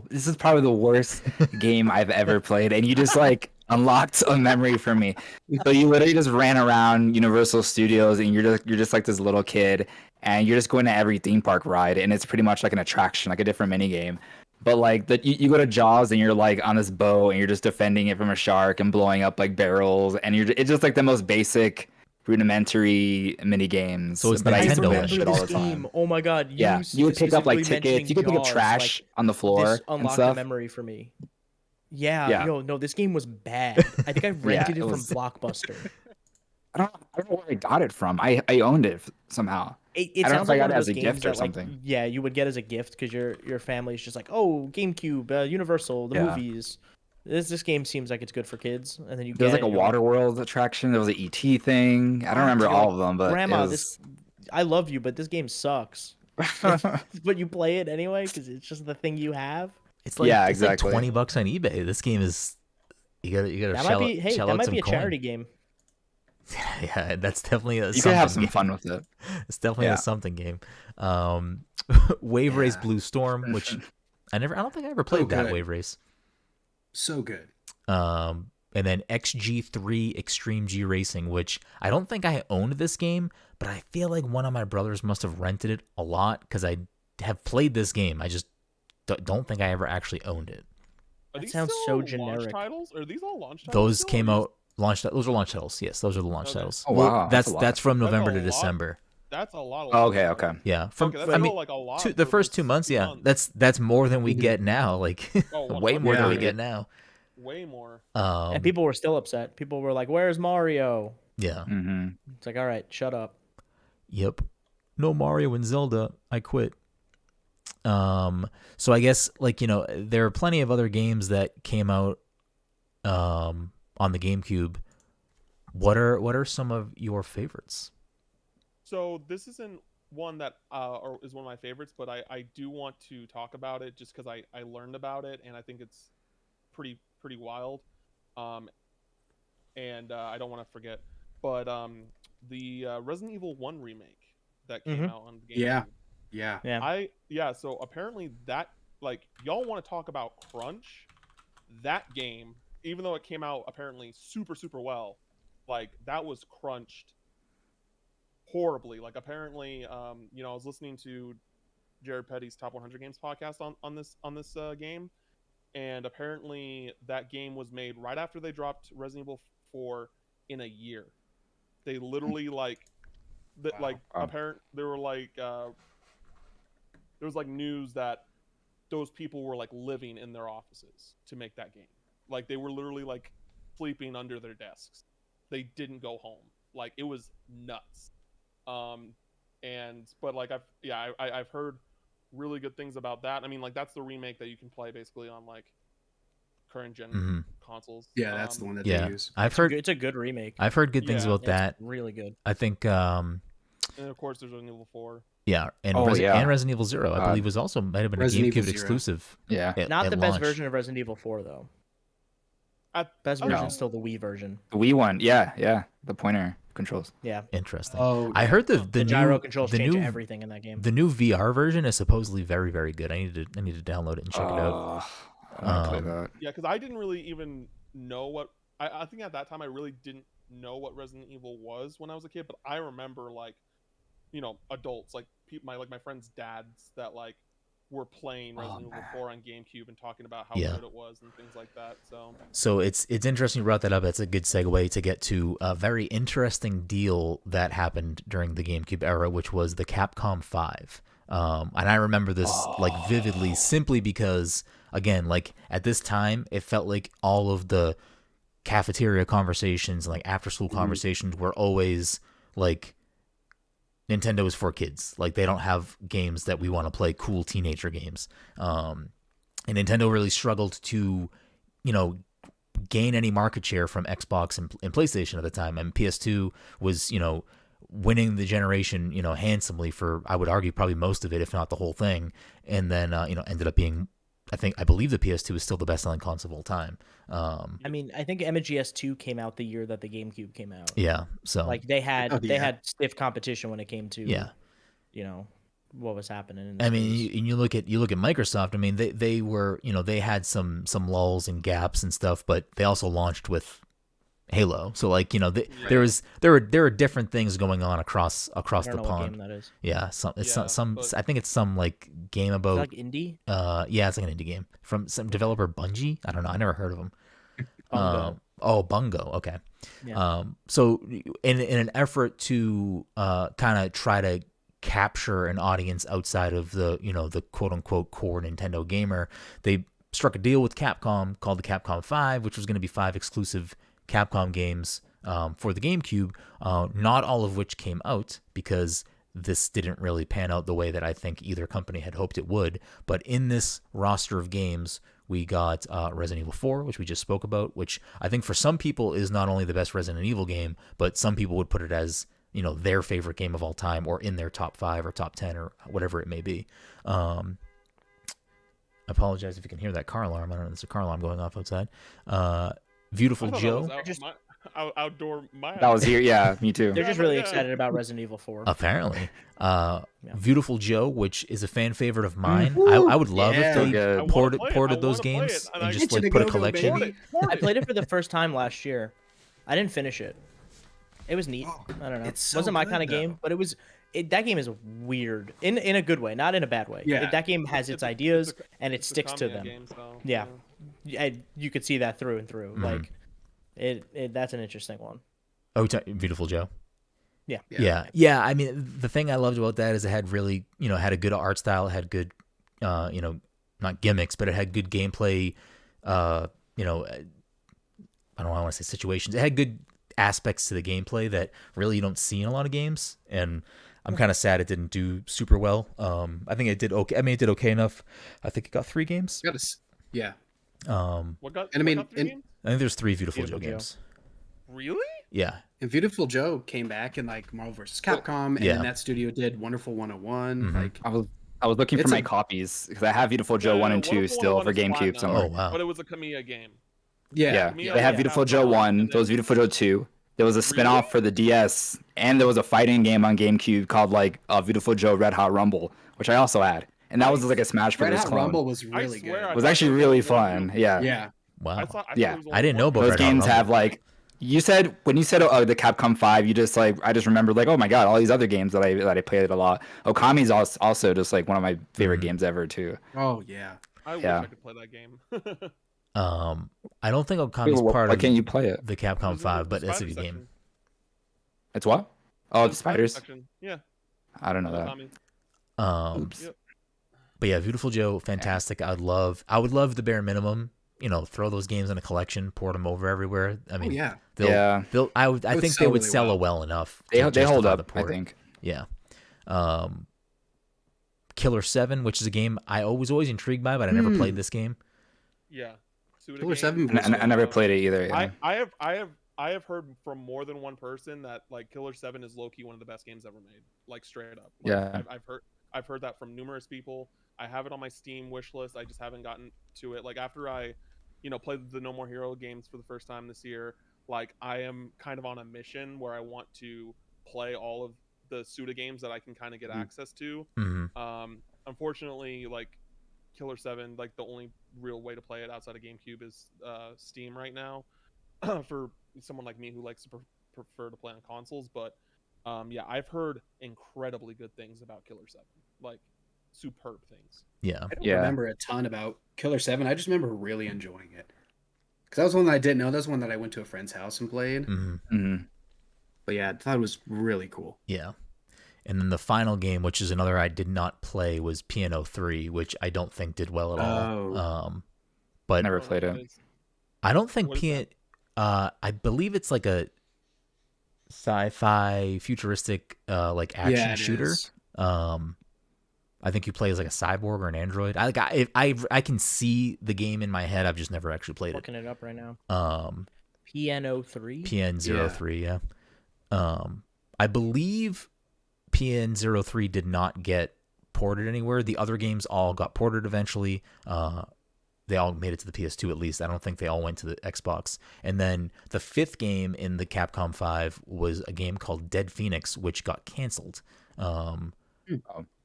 this is probably the worst game I've ever played. And you just like unlocked a memory for me. So you literally just ran around Universal Studios and you're just like this little kid and you're just going to every theme park ride and it's pretty much like an attraction, like a different mini game. But like you go to Jaws and you're like on this boat and you're just defending it from a shark and blowing up like barrels and it's just like the most basic rudimentary mini games. So it's but I used to Nintendo play that one. shit all the time. Oh my god! Yeah, you would pick up like specifically tickets. You could pick up mentioning trash Jaws, on the floor This and unlocked a stuff. memory for me. Yeah, Yeah. no, this game was bad. I think I rented it it from was- Blockbuster. I don't know where I got it from. I owned it somehow. It I don't know sounds if I like got one it of as those a games gift or that, like, something. yeah, you would get as a gift because your family's just like, oh, GameCube, Universal, the Yeah. movies. This game seems like it's good for kids, and then you There was get like a it, you're Water World attraction. There was an ET thing. I don't remember you're all like, of them, but Grandma, it was... I love you, but this game sucks. But you play it anyway because it's just the thing you have. It's like Yeah, it's like exactly. $20 on eBay. This game is you gotta That shell, might be shell that out might some be a coin. charity game. Yeah, that's definitely a you something could have some game. fun with it. It's definitely Yeah. a something game. Wave Race Yeah. Blue Storm, which I don't think I ever played that good. Wave Race. So good. And then XG3 Extreme G Racing, which I don't think I owned this game, but I feel like one of my brothers must have rented it a lot because I have played this game. I just don't think I ever actually owned it. Are That these sounds still so launch generic. titles? Are these all launch titles? Those still, or came are these- out those are launch titles. Yes, those are the launch Okay. titles. Oh, Well, wow, that's that's a lot. that's from That's November a to lot. December. That's a lot. Of Oh, launch okay, titles. okay. Yeah, from Okay, that's I mean, still, like a lot the for first 2 months. Yeah, that's more than we get now. Like Oh, way more than we 100. get now. Way more. And people were still upset. People were like, "Where's Mario?" Yeah. Mm-hmm. It's like, all right, shut up. Yep. No Mario and Zelda. I quit. So I guess there are plenty of other games that came out on the GameCube. What are some of your favorites? So this isn't one that or is one of my favorites, but I do want to talk about it just because I learned about it and I think it's pretty wild. And I don't want to forget, but the Resident Evil 1 remake that came out on the GameCube. Yeah. Yeah. So apparently that, like, y'all want to talk about crunch, that game, even though it came out apparently super well, like that was crunched horribly. Like apparently I was listening to Jared Petty's Top 100 Games podcast on this game, and apparently that game was made right after they dropped Resident Evil 4 in a year. They literally there were like there was like news that those people were like living in their offices to make that game. Like they were literally like sleeping under their desks. They didn't go home. Like it was nuts. But like I've heard really good things about that. I mean, like that's the remake that you can play basically on like current gen consoles. Yeah, that's the one that Yeah, they use. I've heard It's a good remake. I've heard good things Yeah. about It's that. really good. I think And of course, there's Resident Evil 4. yeah, and Oh, yeah. and Resident Evil 0, I believe was also might have been a Resident Evil GameCube 0. exclusive. Yeah. Not at the best launch. version of Resident Evil 4 though. Best Oh, version no. is still the Wii version. The Wii one. Yeah. The pointer. controls. Yeah. Interesting. Oh, I heard the The gyro new controls the change new everything in that game. the new VR version is supposedly very, very good. I need to download it and check it out. I want to play Um, that. Yeah, because I didn't really even know what. I think at that time I really didn't know what Resident Evil was when I was a kid, but I remember like, adults like my friends' dads that like were playing Resident Evil 4 on GameCube and talking about how Yeah. good it was and things like that. So it's interesting you brought that up. It's a good segue to get to a very interesting deal that happened during the GameCube era, which was the Capcom 5. And I remember this like vividly, simply because, again, like at this time, it felt like all of the cafeteria conversations, like after school conversations, were always like, Nintendo is for kids. Like they don't have games that we want to play, cool teenager games. And Nintendo really struggled to, gain any market share from Xbox and PlayStation at the time. And PS2 was, winning the generation, handsomely for, I would argue, probably most of it, if not the whole thing. And then, ended up being, I believe the PS2 is still the best-selling console of all time. I mean, I think MGS2 came out the year that the GameCube came out. Yeah. So Like they had Oh, they yeah. had stiff competition when it came to yeah. What was happening in the I mean, space. you look at Microsoft. I mean, they were, they had some lulls and gaps and stuff, but they also launched with Halo. So like, there are different things going on across I the don't know what pond. game that is. Yeah, But- I think it's some like game Is about that like indie? yeah, it's like an indie game from some developer, Bungie. I don't know. I never heard of them. Bungo. Bungo. Okay. Yeah. So in an effort to kind of try to capture an audience outside of the the quote unquote core Nintendo gamer, they struck a deal with Capcom called the Capcom 5, which was going to be 5 exclusive Capcom games for the GameCube. Not all of which came out because this didn't really pan out the way that I think either company had hoped it would. But in this roster of games, we got Resident Evil 4, which we just spoke about, which I think for some people is not only the best Resident Evil game, but some people would put it as, their favorite game of all time or in their top 5 or top 10 or whatever it may be. I apologize if you can hear that car alarm. I don't know, there's a car alarm going off outside. Beautiful I thought Joe. that was outdoor. That was here. Yeah, me too. They're Yeah, just but really yeah. excited about Resident Evil 4. Apparently. Yeah. Beautiful Joe, which is a fan favorite of mine. I would love Yeah. if they Good. I wanna ported play it. I those wanna play games it, and and I just get you like to put a go, collection. I played it for the first time last year. I didn't finish it. It was neat. Oh, I don't know. it's It so wasn't my good, kind of game, though. but that game is weird in a good way, not in a bad way. Yeah. That game has its ideas and it It's a sticks to Kamiya them. game, so, Yeah. You could see that through and through. Mhm. Like that's an interesting one. Oh, Beautiful Joe. Yeah. Yeah. I mean, the thing I loved about that is it had really, had a good art style. It had good, not gimmicks, but it had good gameplay. I don't know, I want to say situations. It had good aspects to the gameplay that really you don't see in a lot of games. And I'm kind of sad it didn't do super well. I think it did okay. I mean, it did okay enough. I think it got 3 games. Yeah. What got? And I mean, what got three and- games? I think there's 3 Beautiful Joe Beautiful Joe. games. Really? Yeah. And Beautiful Joe came back in like Marvel vs. Capcom, and Yeah. then that studio did Wonderful 101. Mhm. Like, I was looking for It's my a- copies because I have Beautiful Joe Yeah, 1 and 2 Wonderful still 101 for is GameCube platinum, somewhere. Oh wow. But it was a Kamiya game. Yeah, Kamiya they have was Beautiful Joe Capcom, 1, and there then- was Beautiful Joe 2. There was a spin-off for the DS, and there was a fighting game on GameCube called like Beautiful Joe Red Hot Rumble, which I also had. And that was like a Smash Red Brothers Hot clone. Rumble was I really swear good. It was thought actually there really was only fun. one. Yeah. Yeah. Wow. I thought Yeah. there was I didn't know only about one. Those Red Hot games have Rumble. like when you said the Capcom 5, you just like I just remembered like, oh my god, all these other games that I played a lot. Okami's also just like one of my favorite Mhm. games ever too. Oh yeah. I wish Yeah. I could play that game. I don't think Okami's part Why of can't you play it? the Capcom There's 5, but the it's a spider good game. section. It's what? Oh, There's the a spider spiders. section. Yeah. I don't know that. Okami. Um, Yep. but yeah, Beautiful Joe, fantastic. I would love the bare minimum. Throw those games in a collection, port them over everywhere. I mean, yeah. Yeah. I would think they sell would really sell well. it well enough. They to hold justify up, the I port. think. Yeah. Killer 7, which is a game I was always intrigued by, but I never played this game. Yeah. Suda Killer game. 7 And was I never played it either. Yeah. I have heard from more than one person that like Killer 7 is low key one of the best games ever made. Like straight up. Like, Yeah. I've heard that from numerous people. I have it on my Steam wish list. I just haven't gotten to it. Like after I, played the No More Hero games for the first time this year, like I am kind of on a mission where I want to play all of the Suda games that I can kind of get access to. Unfortunately, like Killer 7, like the only real way to play it outside of GameCube is Steam right now for someone like me who likes to prefer to play on consoles. But yeah, I've heard incredibly good things about Killer 7, like superb things. Yeah. I don't remember a ton about Killer 7. I just remember really enjoying it. Because that was one that I didn't know. That was one that I went to a friend's house and played. But yeah, I thought it was really cool. Yeah. And then the final game, which is another I did not play, was Piano 3, which I don't think did well at all. But never played it. I don't think I believe it's like a sci-fi futuristic like action shooter. Is. I think you play as like a cyborg or an android. I can see the game in my head. I've just never actually played Looking it up right now. Piano 3? PN03, yeah. I believe PN03 did not get ported anywhere. The other games all got ported eventually. They all made it to the PS2 at least. I don't think they all went to the Xbox. And then the fifth game in the Capcom 5 was a game called Dead Phoenix, which got canceled. And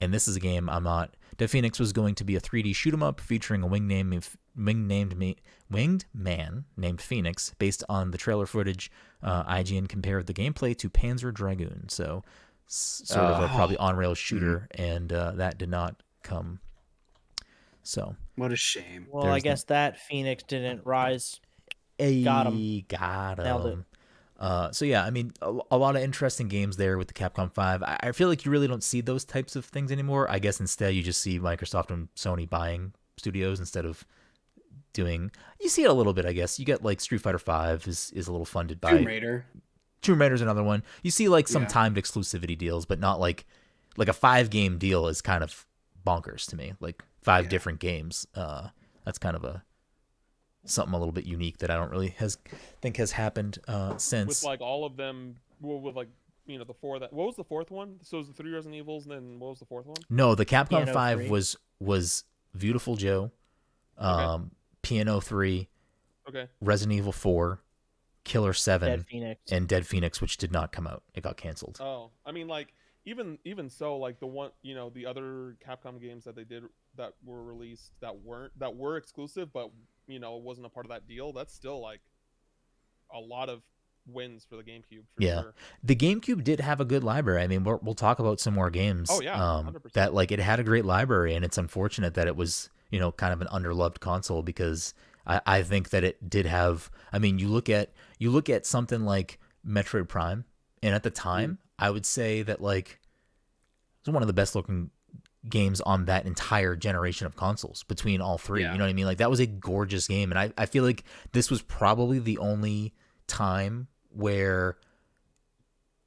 this is a game I'm not... Dead Phoenix was going to be a 3D shoot-'em-up featuring a winged man named Phoenix. Based on the trailer footage, IGN compared the gameplay to Panzer Dragoon. So sort of a probably on-rails shooter, and that did not come. So what a shame. Well, I guess that Phoenix didn't rise. Got him. Nailed it. So yeah, I mean, a lot of interesting games there with the Capcom 5. I feel like you really don't see those types of things anymore. I guess instead you just see Microsoft and Sony buying studios instead of doing. You see it a little bit, I guess. You get like Street Fighter 5 is a little funded by Tomb Raider. Tomb Raider's another one. You see like some timed exclusivity deals, but not like a 5-game deal is kind of bonkers to me. Like 5 different games. That's kind of something a little bit unique that I don't really think has happened since. With like all of them, with like the 4 that. What was the 4th one? So it was the 3 Resident Evils, and then what was the 4th one? No, the Capcom Piano 5 3. was Beautiful Joe, Piano 3, Resident Evil 4, Killer 7, Dead Phoenix. and Dead Phoenix, which did not come out. It got canceled. Oh, I mean, like even so, like the one, the other Capcom games that they did that were released that were exclusive, but it wasn't a part of that deal. That's still like a lot of wins for the GameCube. For sure. The GameCube did have a good library. I mean, we'll talk about some more games. Oh yeah, 100%. That like it had a great library, and it's unfortunate that it was kind of an underloved console because I think that it did have. I mean, you look at something like Metroid Prime, and at the time, I would say that like it was one of the best looking games on that entire generation of consoles between all three. You know what I mean? Like that was a gorgeous game, and I feel like this was probably the only time where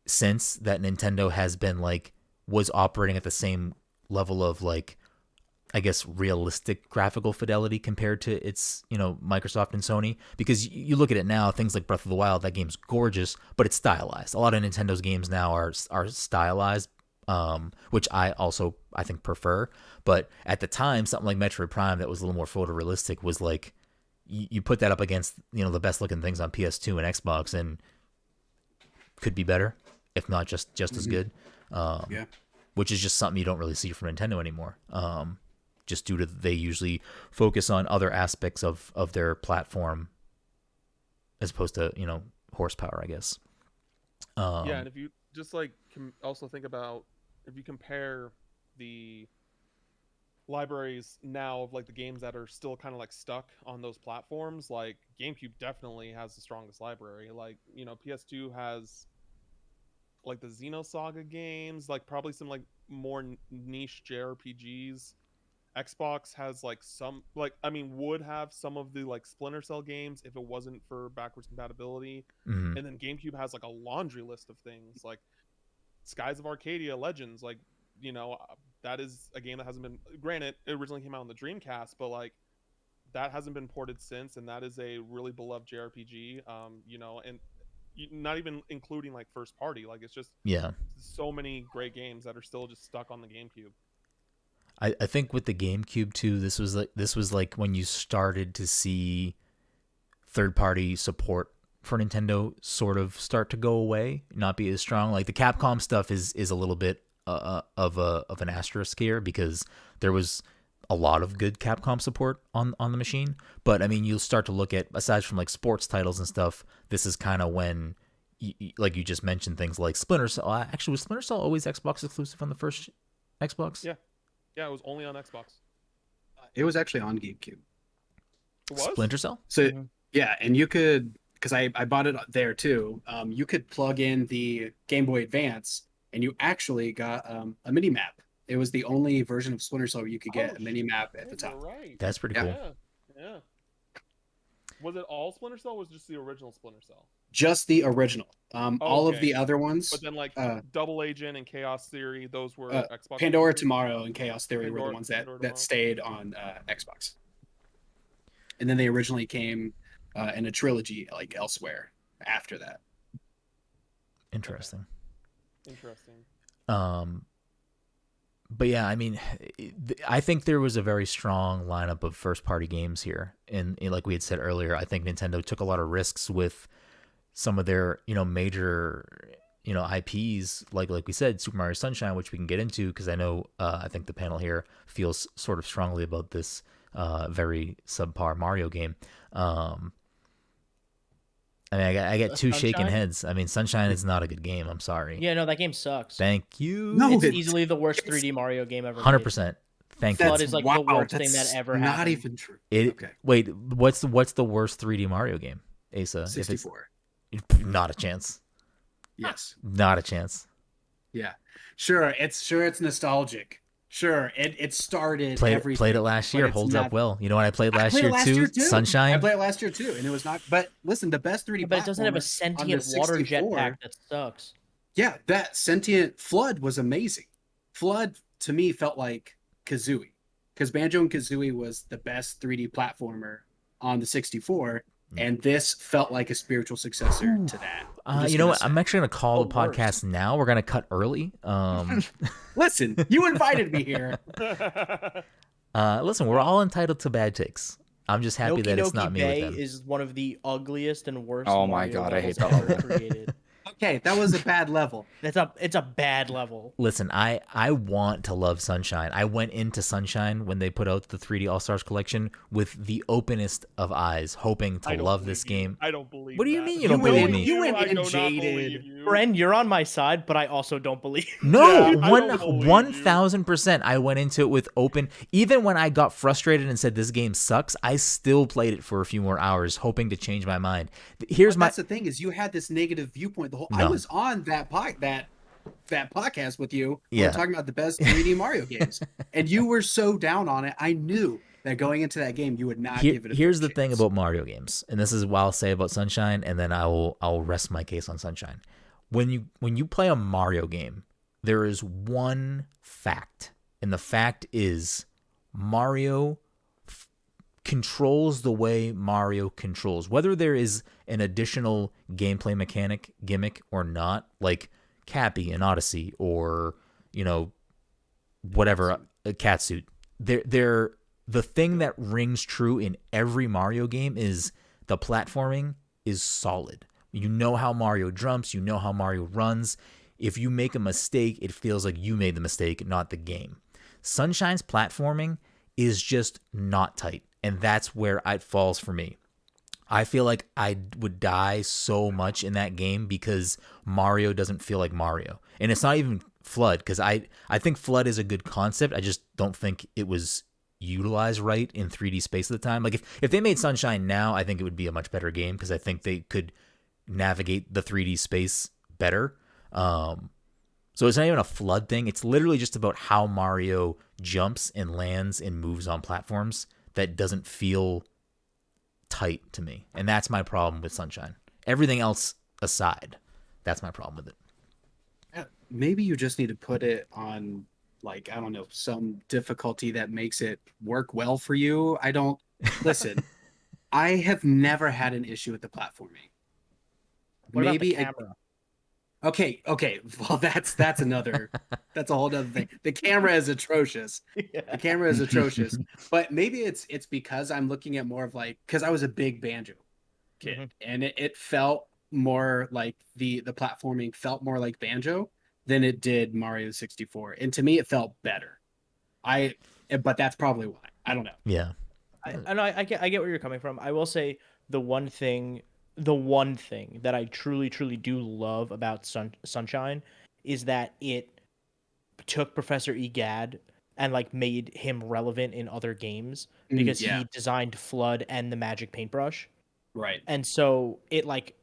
since that Nintendo has been like was operating at the same level of like I guess realistic graphical fidelity compared to its Microsoft and Sony, because you look at it now, things like Breath of the Wild, that game's gorgeous, but it's stylized. A lot of Nintendo's games now are stylized, which I think prefer. But at the time, something like Metroid Prime that was a little more photorealistic was like you put that up against the best looking things on PS2 and Xbox, and could be better, if not just as good. Which is just something you don't really see from Nintendo anymore. Just due to they usually focus on other aspects of their platform as opposed to horsepower, I guess. And if you just like also think about if you compare the libraries now of like the games that are still kind of like stuck on those platforms, like GameCube definitely has the strongest library. Like PS2 has like the Xenosaga games, like probably some like more niche JRPGs. Xbox has like some would have some of the like Splinter Cell games if it wasn't for backwards compatibility. And then GameCube has like a laundry list of things like Skies of Arcadia Legends, like that is a game that hasn't been, granted it originally came out on the Dreamcast, but like that hasn't been ported since, and that is a really beloved JRPG. And not even including like first party, like it's just so many great games that are still just stuck on the GameCube. I think with the GameCube too, this was like when you started to see third-party support for Nintendo sort of start to go away, not be as strong. Like the Capcom stuff is a little bit of an asterisk here because there was a lot of good Capcom support on the machine. But I mean, you'll start to look at, aside from like sports titles and stuff, this is kind of when, like you just mentioned, things like Splinter Cell. Actually, was Splinter Cell always Xbox exclusive on the first Xbox? Yeah, it was only on Xbox. It was actually on GameCube. It was? Splinter Cell? So yeah, and you could, because I bought it there too. You could plug in the Game Boy Advance, and you actually got a mini map. It was the only version of Splinter Cell where you could get a mini map at the top. You're right. That's pretty cool. Yeah. Was it all Splinter Cell or was it just the original Splinter Cell? Just the original. All of the other ones. But then like Double Agent and Chaos Theory, those were Xbox. Pandora Tomorrow and Chaos Theory were the ones that Tomorrow. stayed on Xbox. And then they originally came in a trilogy like elsewhere after that. Interesting. Interesting. But yeah, I mean, I think there was a very strong lineup of first-party games here, and like we had said earlier, I think Nintendo took a lot of risks with some of their, major, IPs, like we said, Super Mario Sunshine, which we can get into because I know I think the panel here feels sort of strongly about this very subpar Mario game. I mean, I get two shaking heads. I mean, Sunshine is not a good game. I'm sorry. Yeah, no, that game sucks. Thank you. No, It's easily the worst 3D Mario game ever. 100%. Thank you. Flood is like the worst thing that ever happened. Not even true. Okay. Wait, what's the worst 3D Mario game, Asa? 64. Not a chance. Yes. Not a chance. Yeah. Sure, it's nostalgic. Sure, it started everything. Played it last year. Holds up well. You know what I played last year too? Sunshine. I played it last year too, and it was not. But listen, the best 3D. But it doesn't have a sentient water jetpack that sucks. Yeah, that sentient Flood was amazing. Flood to me felt like Kazooie, because Banjo and Kazooie was the best 3D platformer on the 64. And this felt like a spiritual successor to that. You know what? I'm actually going to call the podcast now. We're going to cut early. Listen, you invited me here. Listen, we're all entitled to bad takes. I'm just happy that it's not me with them. Is one of the ugliest and worst. Oh my Mario God, I hate levels that ever created. Okay, that was a bad level. It's a bad level. Listen, I want to love Sunshine. I went into Sunshine when they put out the 3D All-Stars collection with the openest of eyes, hoping to love this game. I don't believe. What do you that. mean you don't believe me? You went I in do not jaded. believe you. Bren, you're on my side, but I also don't believe. No, Yeah, I don't believe 1,000%. I went into it with open. Even when I got frustrated and said this game sucks, I still played it for a few more hours, hoping to change my mind. That's the thing, is you had this negative viewpoint. I was on that podcast with you. Yeah. We were talking about the best 3D Mario games, and you were so down on it. I knew that going into that game, you would not give it. Here's the thing about Mario games, and this is what I'll say about Sunshine, and then I'll rest my case on Sunshine. When you play a Mario game, there is one fact, and the fact is Mario controls the way Mario controls. Whether there is an additional gameplay mechanic gimmick or not, like Cappy in Odyssey or, whatever, a catsuit. The thing that rings true in every Mario game is the platforming is solid. You know how Mario jumps, you know how Mario runs. If you make a mistake, it feels like you made the mistake, not the game. Sunshine's platforming is just not tight. And that's where it falls for me. I feel like I would die so much in that game because Mario doesn't feel like Mario. And it's not even Flood, because I think Flood is a good concept. I just don't think it was utilized right in 3D space at the time. Like if they made Sunshine now, I think it would be a much better game because I think they could navigate the 3D space better. So it's not even a Flood thing. It's literally just about how Mario jumps and lands and moves on platforms that doesn't feel tight to me. And that's my problem with Sunshine. Everything else aside, that's my problem with it. Yeah, maybe you just need to put it on, like, I don't know, some difficulty that makes it work well for you. Listen, I have never had an issue with the platforming. What about the camera? Okay. Well, that's another. That's a whole other thing. The camera is atrocious. Yeah. The camera is atrocious. But maybe it's because I'm looking at more of because I was a big Banjo kid, Mhm. and it felt more like the platforming felt more like Banjo than it did Mario 64, and to me it felt better. But that's probably why. I don't know. Yeah. I get where you're coming from. I will say the one thing that I truly do love about Sunshine is that it took Professor Egad and like made him relevant in other games because Yeah, he designed Flood and the magic paintbrush. right. And so it like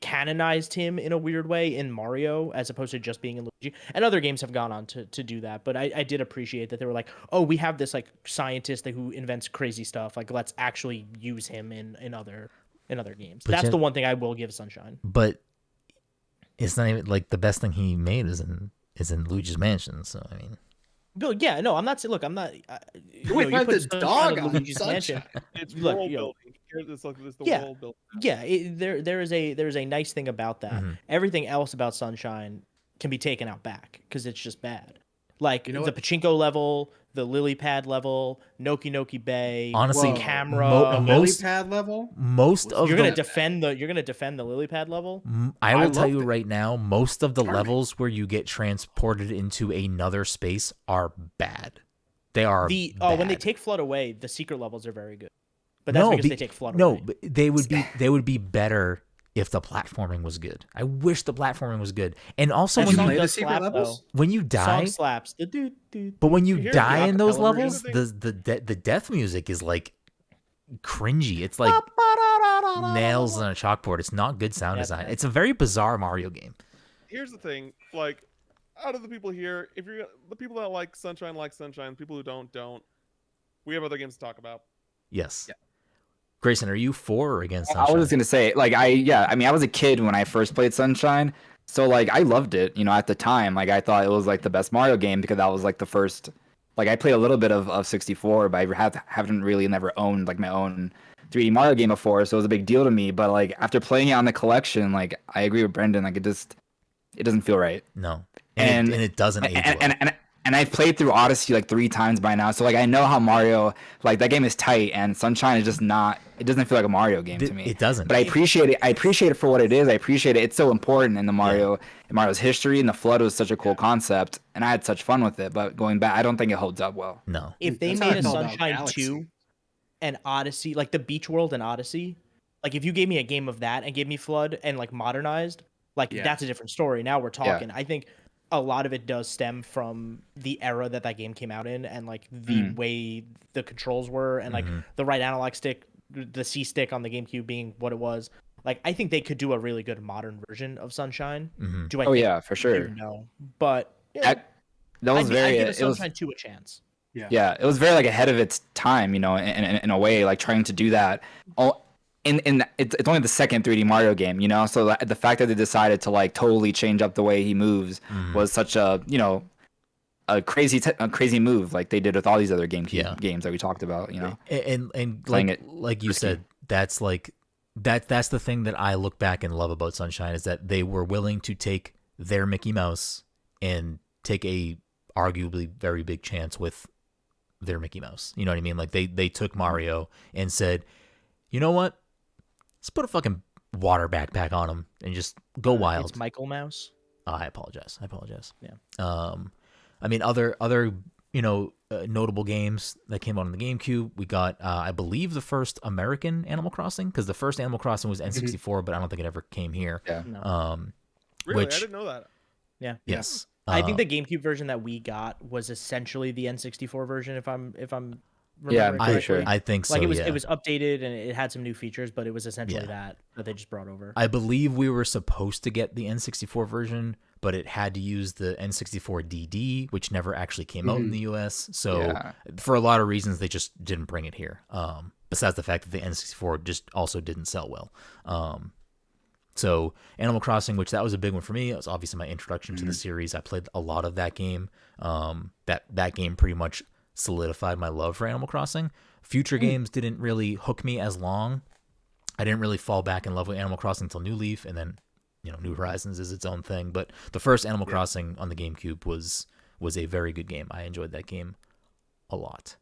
canonized him in a weird way in Mario as opposed to just being in Luigi. And other games have gone on to do that, but I did appreciate that they were like, oh, we have this like scientist who invents crazy stuff, like let's actually use him in other games. But That's just- the one thing I will give Sunshine. But it's not even like the best thing he made is in Luigi's Mansion. So I mean, Bill, yeah, no, I'm not saying. Look, I'm not. Wait, you why put the Sunshine dog in on Luigi's Sunshine? Mansion. It's Look, world you know, building. It's the Yeah. world building. Yeah, there is a nice thing about that. Mhm. Everything else about Sunshine can be taken out back because it's just bad. Like You know the what? pachinko level, the lily pad level, Noki Noki Bay, honestly, Whoa. camera. The lily most pad level. most of you're gonna the defend the lily pad level. I I will tell loved you it. right now, most of the Charming. levels where you get transported into another space are bad. They are When they bad. take Flood away, the secret levels are very good. But that's No, because be- they take Flood no, away. but they would be better if the platforming was good. I wish the platforming was good. And also That Did you song play the does secret slap, levels? when you die, Song slaps. The dude. but when you hear die the in those acapella levels, version? the death music is like cringy. It's like nails on a chalkboard. It's not good sound Yeah, design. man. It's a very bizarre Mario game. Here's the thing, like, out of the people here, if you're the people that like Sunshine, people who don't. We have other games to talk about. Yes. Yeah. Grayson, are you for or against I Sunshine? was just gonna say, like, I mean, I was a kid when I first played Sunshine, so like, I loved it. You know, at the time, like, I thought it was like the best Mario game because that was like the first. Like, I played a little bit of 64, but I haven't really never owned like my own 3D Mario game before, so it was a big deal to me. But like, after playing it on the collection, like, I agree with Brenden. Like, it doesn't feel right. No. And it doesn't age well. And I've played through Odyssey like 3 times by now, so like I know how Mario, like, that game is tight, and Sunshine is just not. It doesn't feel like a Mario game to me. It doesn't. But I appreciate it. I appreciate it for what it is. I appreciate it. It's so important in Mario's history, and the flood was such a cool concept, and I had such fun with it. But going back, I don't think it holds up well. No. If they That's how I made a felt about Sunshine Galaxy. 2 and Odyssey, like the Beach World and Odyssey, like if you gave me a game of that and gave me Flood and like modernized, like Yeah. that's a different story. Now we're talking. I think a lot of it does stem from the era that game came out in and like the way the controls were and like the right analog stick, the C stick on the GameCube being what it was. Like I think they could do a really good modern version of Sunshine. Mhm. Do I Oh think yeah, for sure. No. But yeah, That was I'd give a it was Sunshine 2 a chance. Yeah, it was very like ahead of its time, you know, in a way, like trying to do that. It's only the second 3D Mario game, you know, so the fact that they decided to like totally change up the way he moves was such a, you know, a crazy move, like they did with all these other GameCube games that we talked about, you know. And Playing like you risky. said, that's the thing that I look back and love about Sunshine is that they were willing to take their Mickey Mouse and take a arguably very big chance with their Mickey Mouse. You know what I mean? Like they took Mario and said, you know what? Let's put a fucking water backpack on him and just go wild. It's Michael Mouse. I apologize. Yeah. I mean, other you know, notable games that came out on the GameCube. We got, I believe, the first American Animal Crossing, because the first Animal Crossing was N64, but I don't think it ever came here. Yeah. No. Really, Which- I didn't know that. Yeah. Yes. I think the GameCube version that we got was essentially the N64 version, if I'm Yeah, I'm remembering pretty correctly. sure. I think so. Like it yeah. was updated and it had some new features, but it was essentially Yeah. that they just brought over. I believe we were supposed to get the N64 version, but it had to use the N64 DD, which never actually came out in the US. So Yeah. for a lot of reasons, they just didn't bring it here. Besides the fact that the N64 just also didn't sell well. So Animal Crossing, which that was a big one for me. It was obviously my introduction to the series. I played a lot of that game. That game pretty much solidified my love for Animal Crossing. Future games didn't really hook me as long. I didn't really fall back in love with Animal Crossing until New Leaf, and then, you know, New Horizons is its own thing. But the first Animal Crossing on the GameCube was a very good game. I enjoyed that game a lot.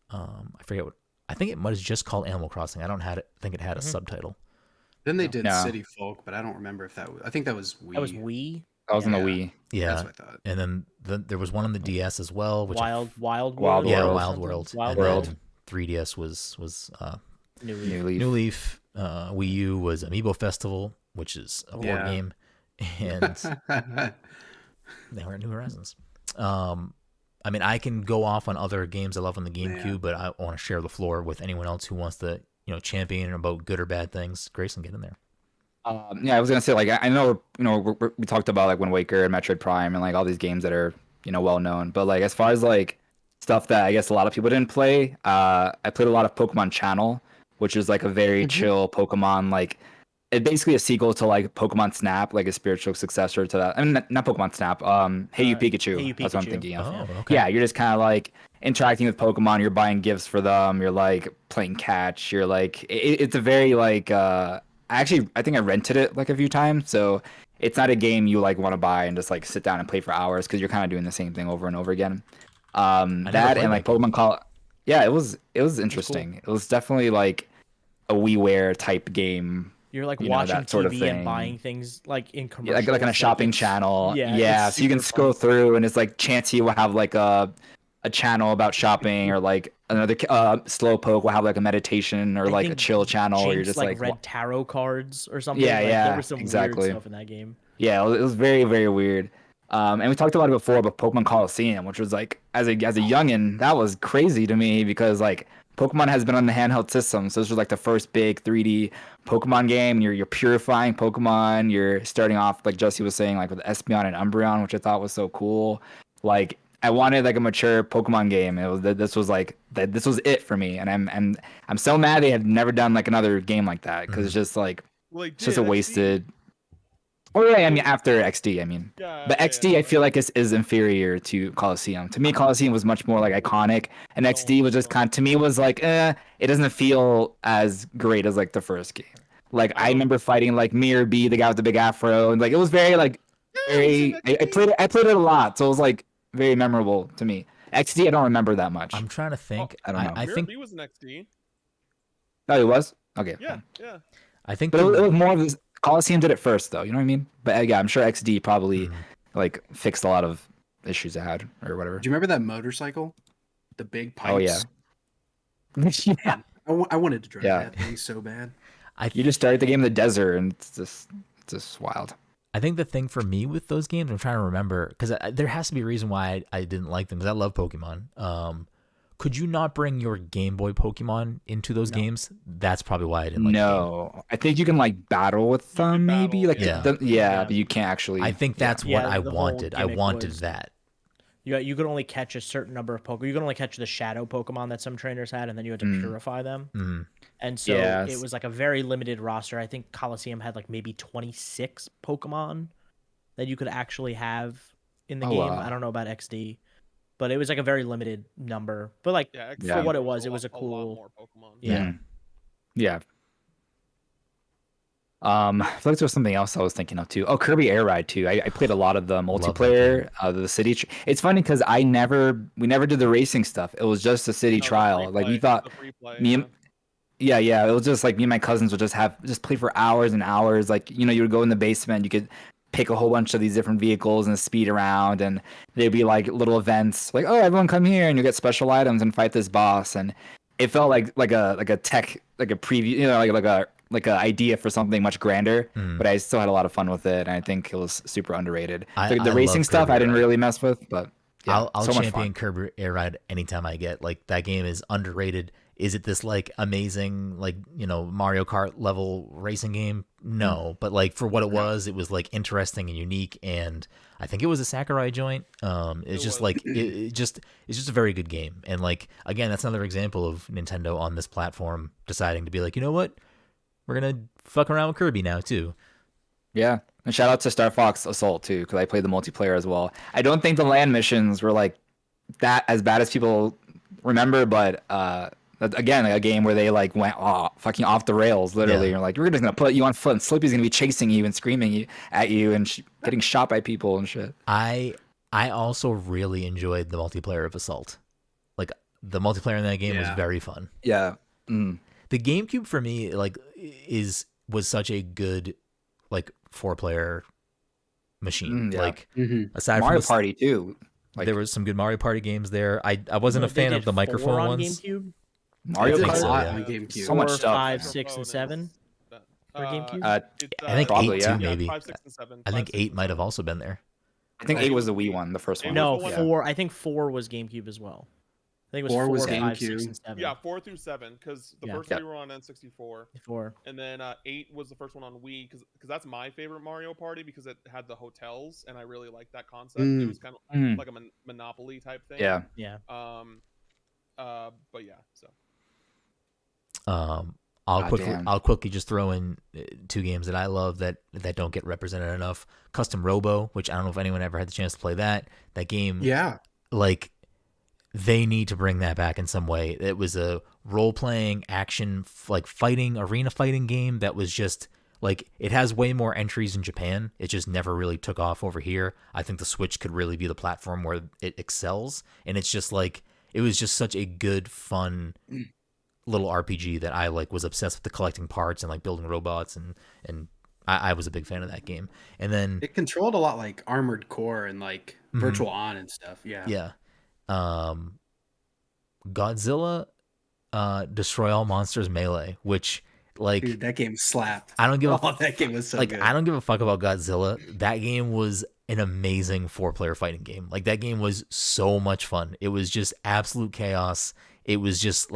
I forget what I think it was just called Animal Crossing. I don't think it had a subtitle. Then they did No. City Folk, but I don't remember if that was. I think that was Wii. That was Wii. I was on the Yeah. Wii. Yeah, That's what I thought. and then there was one on the DS as well, which Wild Wild World. yeah, World. Wild World. Wild and World. Then 3DS was New Leaf. New Leaf. New Leaf. Wii U was Amiibo Festival, which is a board Yeah. game, and they were at New Horizons. I mean, I can go off on other games I love on the GameCube, Yeah. but I want to share the floor with anyone else who wants to, champion about good or bad things. Grayson, get in there. Yeah, I was gonna say, like, I know, we talked about like Wind Waker and Metroid Prime and like all these games that are, well known, but like as far as like stuff that I guess a lot of people didn't play, I played a lot of Pokemon Channel, which is like a very chill Pokemon, like it's basically a sequel to like Pokemon Snap, like a spiritual successor to that. I mean, not Pokemon Snap. Hey You Pikachu. Hey You That's what I'm Pikachu. thinking of. Oh, okay. Yeah, you're just kind of like interacting with Pokemon. You're buying gifts for them. You're like playing catch. You're like, it's a very like. I think I rented it like a few times, so it's not a game you like want to buy and just like sit down and play for hours because you're kind of doing the same thing over and over again. That played and like that game. Pokemon Call. Yeah, it was interesting. It was definitely like a WiiWare type game. You're like You know, watching that sort of TV thing. and buying things like in Yeah, commercials. like on a shopping it's- channel. Yeah, Yeah, it's so you can super scroll fun. through and it's like Chansey will have like a channel about shopping, or like another Slowpoke will have like a meditation or I like a think chill channel where you're Jinx, just like like read tarot cards or something. Yeah, like, yeah, there was some exactly. weird stuff in that game. yeah, it was very, very weird. And we talked about it before, but Pokemon Colosseum, which was like as a youngin, that was crazy to me because like Pokemon has been on the handheld system, so this was like the first big 3D Pokemon game. And you're purifying Pokemon. You're starting off like Jesse was saying, like with Espeon and Umbreon, which I thought was so cool. Like I wanted like a mature Pokemon game. This was it for me, and I'm so mad they have never done like another game like that because it's just like Well, it's just a wasted. Oh yeah, I mean after XD, I mean. Yeah, But yeah, XD, yeah. I feel like is inferior to Colosseum. To me, Colosseum was much more like iconic, and XD was just to me was like, it doesn't feel as great as like the first game. Like I remember fighting like Mirror B, the guy with the big afro, and like it was very like very. I played it a lot, so it was like very memorable to me. XD, I don't remember that much. I'm trying to think. I don't know. I think B was an XD. Oh, it was okay. Yeah, yeah. I think But it was more of this. Colosseum did it first, though. You know what I mean? But yeah, I'm sure XD probably like fixed a lot of issues it had or whatever. Do you remember that motorcycle? The big pipes. Oh yeah. Yeah. I wanted to drive Yeah. that thing so bad. You just start the game in the desert, and it's just wild. I think the thing for me with those games, I'm trying to remember, because there has to be a reason why I didn't like them, because I love Pokemon. Could you not bring your Game Boy Pokemon into those games? That's probably why I didn't like the game. No, I think you can like battle with them, maybe. Like yeah. but you can't actually. I think that's Yeah, what I the whole wanted. I gimmick wanted was- that. You could only catch a certain number of Pokemon. You could only catch the shadow Pokemon that some trainers had, and then you had to purify them. Mhm. And so Yes. it was like a very limited roster. I think Colosseum had like maybe 26 Pokemon that you could actually have in the Oh, game. wow. I don't know about XD, but it was like a very limited number. But like Yeah, for Yeah. what it was a lot cool. more Pokemon. Yeah. Yeah. I feel like there was something else I was thinking of too. Oh, Kirby Air Ride too. I played a lot of the that multiplayer, the city. It's funny because we never did the racing stuff. It was just a city No, the trial. free Like we play, thought the free play, me and yeah, it was just like me and my cousins would just play for hours and hours. Like you would go in the basement, you could pick a whole bunch of these different vehicles and speed around, and there'd be like little events, like oh everyone come here and you get special items and fight this boss, and it felt like a tech like a preview, like a idea for something much grander. But I still had a lot of fun with it, and I think it was super underrated. I The racing love stuff Kirby I didn't Ride. really mess with, but yeah, I'll so much fun. champion Kirby Air Ride anytime I get. Like that game is underrated. Is it this like amazing like Mario Kart level racing game? No, but like for what it was like interesting and unique, and I think it was a Sakurai joint. It's just like it's just a very good game, and like again that's another example of Nintendo on this platform deciding to be like, you know what, we're gonna fuck around with Kirby now too. Yeah, and shout out to Star Fox Assault too, because I played the multiplayer as well. I don't think the land missions were like that as bad as people remember, but again, like a game where they like went fucking off the rails, literally. Yeah. You're like, we're just gonna put you on foot, and Slippy's gonna be chasing you and screaming at you and getting shot by people and shit. I also really enjoyed the multiplayer of Assault. Like The multiplayer in that game was Yeah. very fun. Yeah. Mm. The GameCube for me was such a good 4-player machine. Yeah. Like Mhm. aside Mario from Party too. Like there was some good Mario Party games there. I wasn't a They fan of did the 4 microphone on ones. GameCube. Mario I think Kart. so, lot yeah. on GameCube. So much 4, stuff. 5, 6, and 7 for GameCube. It's, I think Probably, 8 yeah. too, maybe. 5, 6, and 7. I think 5, 6, 8 and might have 7. also been there. I think 8 was the Wii one, the first one. No, the one that- 4. I think 4 was GameCube as well. I think it was 4 4, was 5, 6, GameCube. and 7. Yeah, 4 through 7, because the Yeah. first Yeah. 3 were on N64, 4. and then 8 was the first one on Wii, because that's my favorite Mario Party, because it had the hotels, and I really liked that concept. It was kind of Mm. like a Monopoly type thing. Yeah. Yeah. But yeah, so I'll quickly just throw in 2 games that I love that don't get represented enough. Custom Robo, which I don't know if anyone ever had the chance to play that. That game, Yeah. they need to bring that back in some way. It was a role-playing action fighting arena fighting game that was just it has way more entries in Japan. It just never really took off over here. I think the Switch could really be the platform where it excels, and it's just it was just such a good, fun little RPG that I was obsessed with the collecting parts and building robots, and I was a big fan of that game. And then It controlled a lot like Armored Core and Virtual On and stuff. Yeah. yeah, Godzilla, Destroy All Monsters Melee, which Dude, that game slapped. I don't give that game was so good. I don't give a fuck about Godzilla. That game was an amazing 4-player fighting game. That game was so much fun. It was just absolute chaos. It was just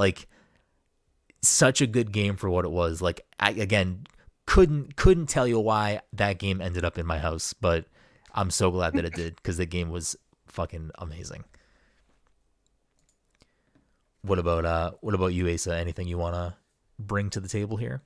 such a good game for what it was. I again couldn't tell you why that game ended up in my house, but I'm so glad that it did, because the game was fucking amazing. What about you, Asa? Anything you want to bring to the table here?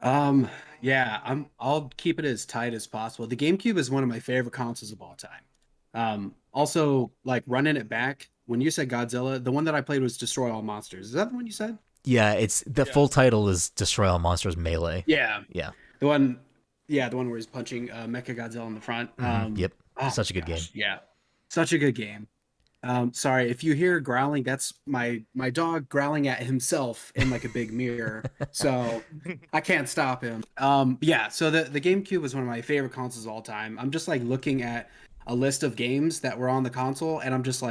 Yeah, I'll keep it as tight as possible. The GameCube is one of my favorite consoles of all time. Also, running it back, when you said Godzilla, the one that I played was Destroy All Monsters. Is that the one you said? Yeah, it's the full title is Destroy All Monsters Melee. Yeah. Yeah. The one where he's punching Mecha Godzilla in the front. Yep. Oh Such a good game. Yeah. Such a good game. Sorry, if you hear growling, that's my dog growling at himself in a big mirror. So I can't stop him. Yeah, so the GameCube was one of my favorite consoles of all time. I'm just looking at a list of games that were on the console, and I'm just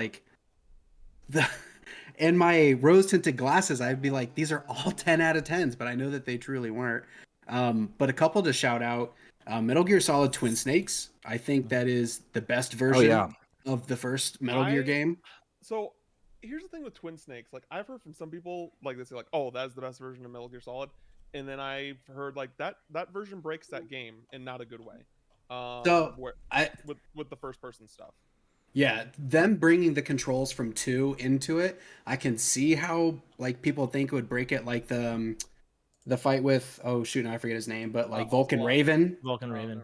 in my rose tinted glasses, I'd be these are all 10 out of 10s, but I know that they truly weren't. But a couple to shout out, Metal Gear Solid Twin Snakes. I think that is the best version of the first Metal Gear game. So here's the thing with Twin Snakes. I've heard from some people they say oh, that's the best version of Metal Gear Solid, and then I've heard that version breaks that game in not a good way. With the first person stuff. Yeah, them bringing the controls from 2 into it, I can see how people think it would break it, the fight with I forget his name, but Vulcan Raven. Vulcan Raven.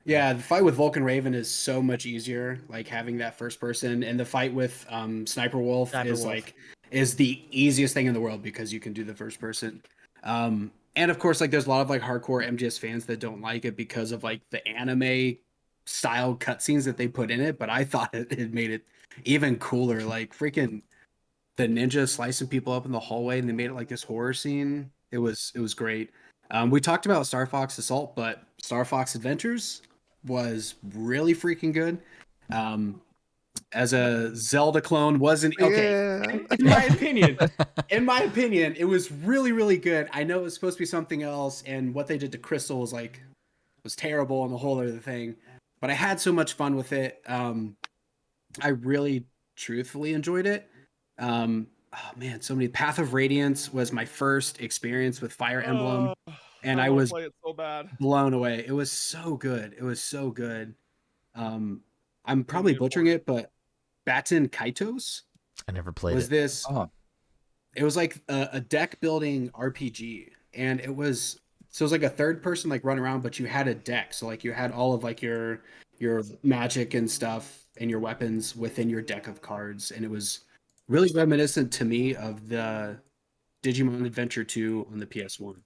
Yeah, the fight with Vulcan Raven is so much easier, having that first person, and the fight with Sniper Wolf is the easiest thing in the world because you can do the first person. And of course, there's a lot of hardcore MGS fans that don't like it because of the anime style cutscenes that they put in it, but I thought it made it even cooler. Freaking the ninja slicing people up in the hallway, and they made it this horror scene. It was great. We talked about Star Fox Assault, but Star Fox Adventures was really freaking good. As a Zelda clone, wasn't okay. Yeah. In my opinion, it was really, really good. I know it was supposed to be something else, and what they did to Crystal was terrible and the whole other thing. But I had so much fun with it. I really, truthfully enjoyed it. Oh man, so many. Path of Radiance was my first experience with Fire Emblem, and I was play it so bad. blown away. It was so good. It was so good. I'm probably butchering it, but Baton Kaitos. I never played was it. This? Oh. It was a deck building RPG, and it was a third person run around, but you had a deck. So you had all of your magic and stuff and your weapons within your deck of cards, and it was really reminiscent to me of the Digimon Adventure 2 on the PS1.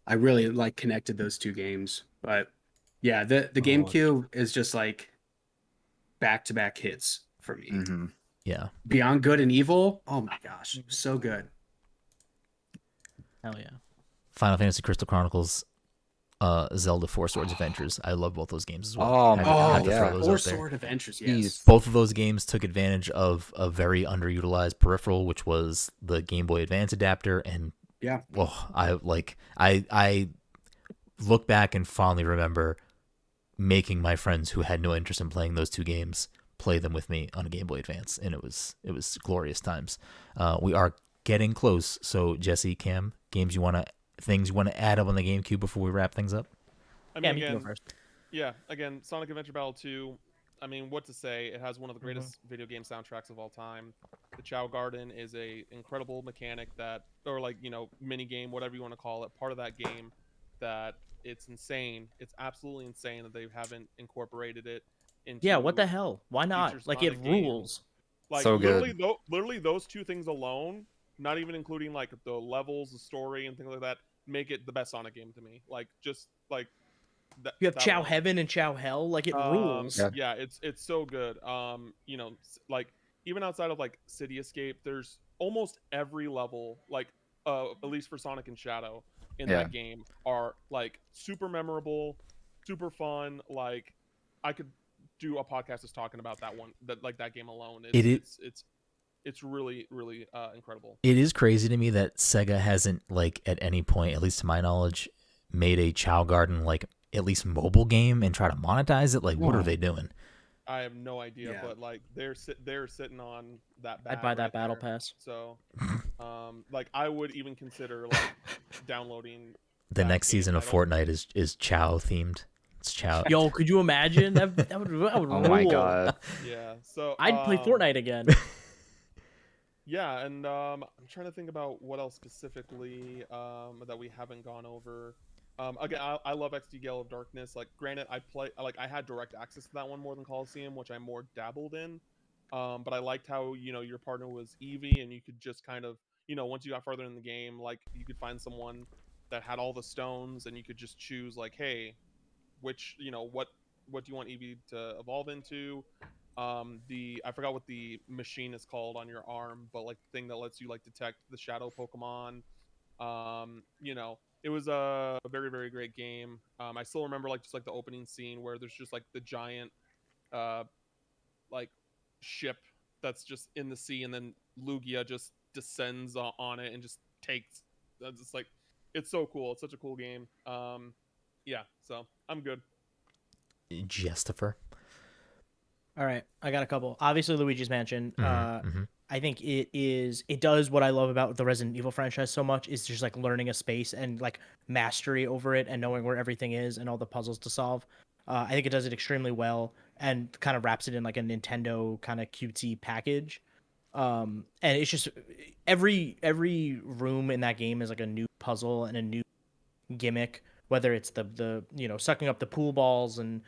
I really connected those two games. But yeah, the GameCube is just back-to-back hits for me. Mm-hmm. Yeah. Beyond Good and Evil. Oh my gosh, so good. Hell yeah. Final Fantasy Crystal Chronicles, Zelda Four Swords Adventures. I love both those games as well. Oh Had my to- God, had to throw yeah. those Four out there. Sword Adventures. Jeez. Yes. Both of those games took advantage of a very underutilized peripheral, which was the Game Boy Advance adapter. And Yeah. well, I look back and fondly remember making my friends who had no interest in playing those two games play them with me on a Game Boy Advance, and it was glorious times. We are getting close. So Jesse, Cam, things you want to add up on the GameCube before we wrap things up? I mean, Yeah, me again, go first. yeah, again, Sonic Adventure Battle 2. I mean, what to say? It has one of the greatest video game soundtracks of all time. The Chow Garden is a incredible mechanic that, or like, you know, mini game, whatever you want to call it, part of that game that it's insane. It's absolutely insane that they haven't incorporated it into Yeah, what the hell? Why not? future Like, it Sonic games. rules. Like So literally, good. literally those two things alone, not even including like the levels, the story, and things like that, make it the best Sonic game to me. Like just like that. You have that Chow alone. Heaven and Chow Hell. Like, it rules. Yeah. Yeah, it's so good. You know, like even outside of like City Escape, there's almost every level, like at least for Sonic and Shadow in Yeah. that game, are like super memorable, super fun. Like I could do a podcast just talking about that one, that game alone. It's really really incredible. It is crazy to me that Sega hasn't, like, at any point, at least to my knowledge, made a Chow Garden, like, at least mobile game and try to monetize it. Like, what are they doing? I have no idea, Yeah. but like they're sitting on that. I'd bag buy that right battle there. pass. So, like I would even consider like downloading The that next game. season of I don't- Fortnite is Chow themed. It's Chow. Yo, could you imagine? That would Oh rule. my God. Yeah. So I'd play Fortnite again. Yeah, and I'm trying to think about what else specifically that we haven't gone over. Again, I love XD Gale of Darkness. Like, granted, I had direct access to that one more than Colosseum, which I more dabbled in. But I liked how, you know, your partner was Eevee, and you could just kind of, you know, once you got further in the game, like you could find someone that had all the stones, and you could just choose like, hey, which, you know, what do you want Eevee to evolve into? I forgot what the machine is called on your arm, but like the thing that lets you like detect the shadow Pokemon. You know, it was a very very great game. I still remember like just like the opening scene where there's just like the giant like ship that's just in the sea, and then Lugia just descends on it and just takes. That's just like, it's so cool. It's such a cool game. Yeah, so I'm good. Justifer. All right, I got a couple. Obviously, Luigi's Mansion. Mhm. I think it does what I love about the Resident Evil franchise so much, is just like learning a space and like mastery over it and knowing where everything is and all the puzzles to solve. I think it does it extremely well and kind of wraps it in like a Nintendo kind of cutesy package. And it's just every room in that game is like a new puzzle and a new gimmick, whether it's the you know, sucking up the pool balls and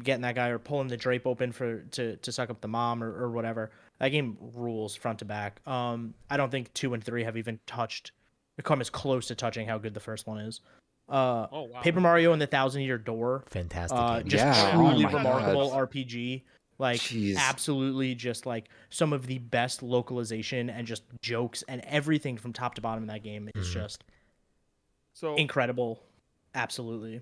getting that guy, or pulling the drape open to suck up the mom, or whatever. That game rules front to back. I don't think 2 and 3 have even come as close to touching how good the first one is. Oh wow. Paper Mario and the Thousand-Year Door, Fantastic game. just Yeah, oh truly my God. remarkable RPG. Like, Jeez. absolutely just like some of the best localization and just jokes and everything from top to bottom in that game is just So incredible. Absolutely.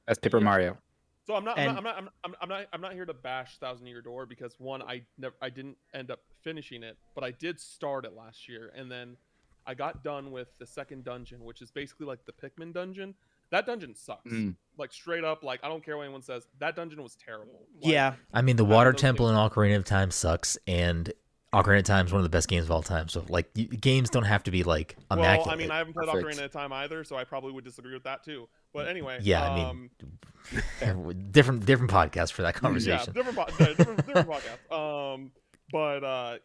That's Paper Yeah. Mario. So I'm not And- I'm not here to bash Thousand Year Door, because one, I didn't end up finishing it, but I did start it last year, and then I got done with the second dungeon, which is basically like the Pikmin dungeon. That dungeon sucks. Mm. Like straight up, like I don't care what anyone says, that dungeon was terrible. Like, Yeah. I mean, the None of Water those Temple things- in Ocarina of Time sucks, and Ocarina of Time is one of the best games of all time. So, like, games don't have to be like immaculate. Well, I mean, I haven't played Perfect. Ocarina of Time either, so I probably would disagree with that too. But anyway, Yeah, I mean, different podcast for that conversation. Yeah, different podcast.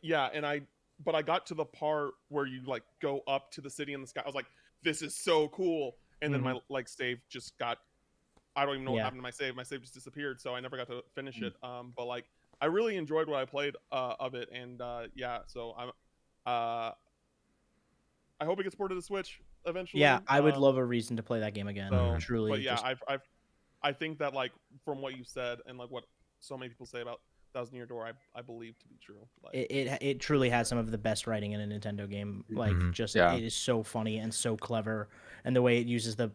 Yeah, and I got to the part where you like go up to the city in the sky. I was like, this is so cool. And then my like save just got, I don't even know what Yeah. happened to my save. My save just disappeared, so I never got to finish it. But like I really enjoyed what I played of it, and yeah, so I'm I hope it gets ported to Switch eventually. Yeah, I would love a reason to play that game again. So, Truly. but yeah, just- I think that like from what you said and like what so many people say about Thousand Year Door I believe to be true. Like, It truly has some of the best writing in a Nintendo game. Like Yeah. it is so funny and so clever, and the way it uses the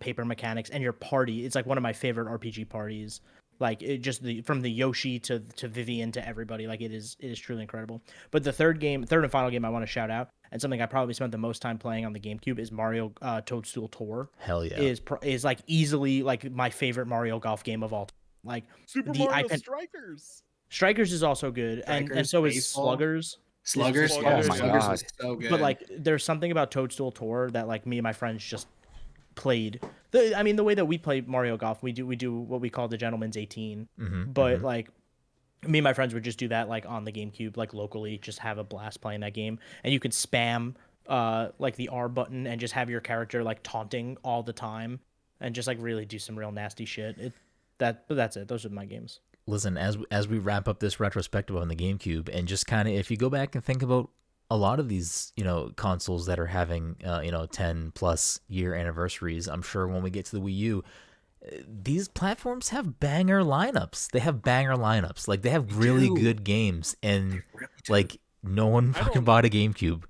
paper mechanics and your party. It's like one of my favorite RPG parties. Like it just from the Yoshi to Vivian to everybody. Like it is truly incredible. But the third and final game I want to shout out, and something I probably spent the most time playing on the GameCube, is Mario Toadstool Tour. Hell yeah. Is like easily like my favorite Mario Golf game of all time. Like Super Mario Strikers. Strikers is also good, and so is Baseball. Sluggers. Sluggers. Oh Yeah, my Sluggers God. was so good. But like, there's something about Toadstool Tour that like me and my friends just played. I mean, the way that we play Mario Golf, we do what we call the Gentleman's 18. But like, me and my friends would just do that like on the GameCube, like locally, just have a blast playing that game, and you could spam like the R button and just have your character like taunting all the time, and just like really do some real nasty shit. But that's it. Those are my games. Listen, as we wrap up this retrospective on the GameCube, and just kind of if you go back and think about a lot of these, consoles that are having 10+ year anniversaries, I'm sure when we get to the Wii U, these platforms have banger lineups. They have banger lineups. Like they have really good games, and like no one fucking bought a GameCube.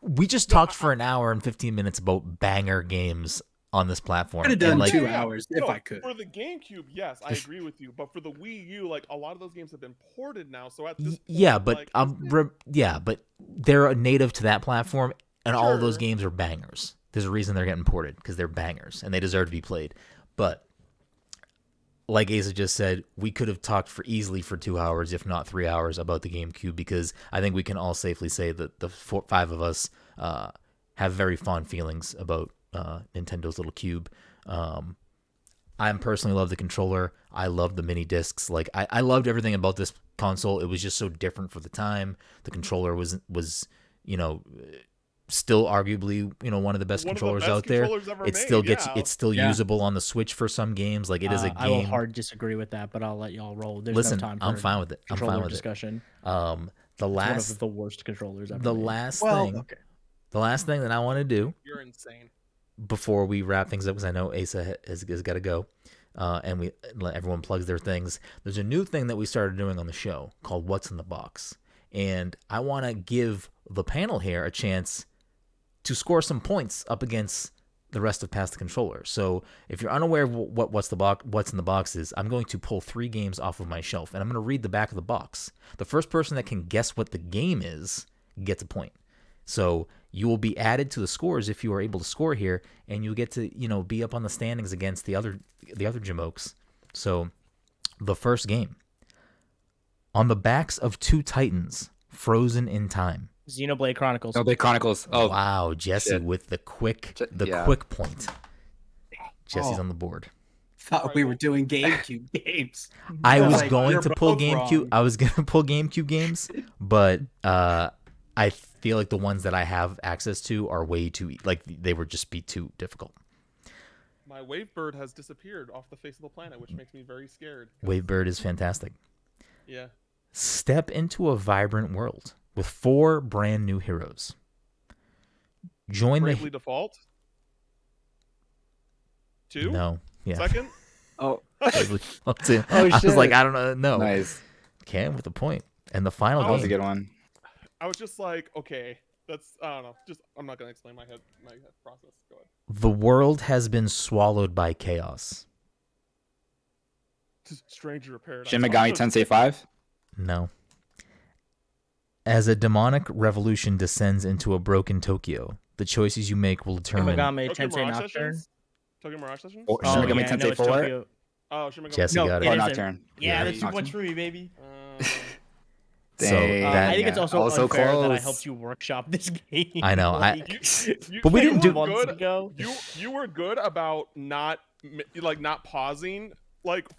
We just talked for an hour and 15 minutes about banger games on this platform. Could have done and, 2 hours if I could. For the GameCube, yes, I agree with you. But for the Wii U, like a lot of those games have been ported now. So at this point, yeah, but like, but they're native to that platform, and all of those Sure. games are bangers. There's a reason they're getting ported, because they're bangers and they deserve to be played. But like Asa just said, we could have talked easily for 2 hours, if not 3 hours, about the GameCube, because I think we can all safely say that the 5 of us have very fond feelings about Nintendo's little cube. I personally love the controller. I love the mini discs. Like I loved everything about this console. It was just so different for the time. The controller was still arguably one of the best controllers out there. It's still usable on the Switch for some games. Like it is a game. I will hard disagree with that, but I'll let y'all roll. There's Listen, no time for I'm fine with it. I'm fine with discussion. it. It's one of the worst controllers ever. The last thing that I want to do you're insane. before we wrap things up, because I know Asa has got to go, and we let everyone plugs their things. There's a new thing that we started doing on the show called What's in the Box, and I want to give the panel here a chance to score some points up against the rest of Pass the Controller. So if you're unaware of what's in the box is, I'm going to pull 3 games off of my shelf, and I'm going to read the back of the box. The first person that can guess what the game is gets a point. So you will be added to the scores if you are able to score here, and you'll get to be up on the standings against the other Jamokes. So the first game, on the backs of 2 titans frozen in time. Xenoblade Chronicles. Xenoblade Chronicles. Oh wow, Jesse shit. with the quick Yeah. quick point. Jesse's on the board. Thought we were doing GameCube games. I was Like, going you're to pull both GameCube. wrong. I was going to pull GameCube games, but I feel like the ones that I have access to are way too they would just be too difficult. My Wavebird has disappeared off the face of the planet, which makes me very scared. Wavebird is fantastic. Yeah. Step into a vibrant world with 4 brand new heroes. Join Bravely Default. 2? No. Yeah. Second? Oh, Let's see. Oh, I was shit. like, I don't know. No. nice. Cam with a point. And the final That was a game. good one. I was just like, okay, that's, I don't know. I'm not going to explain my head process. Go ahead. The world has been swallowed by chaos. Stranger of Paradise. Shin Megami Tensei 5? No. As a demonic revolution descends into a broken Tokyo, the choices you make will determine. Megami Tokyo Tensei Mirage Nocturne. Sessions? Tokyo Mirage Sessions? Or Shin Megami Tensei it's 4? Tokyo. Oh, Shin Megami Jesse No, got it it. Oh, isn't. Nocturne. Yeah, Yeah, that's too Nocturne. much for me, baby. So Dang. that- I think it's also Also unfair that I close. helped you workshop this game. I know, Like, But we didn't do- months good. ago. You were good about not pausing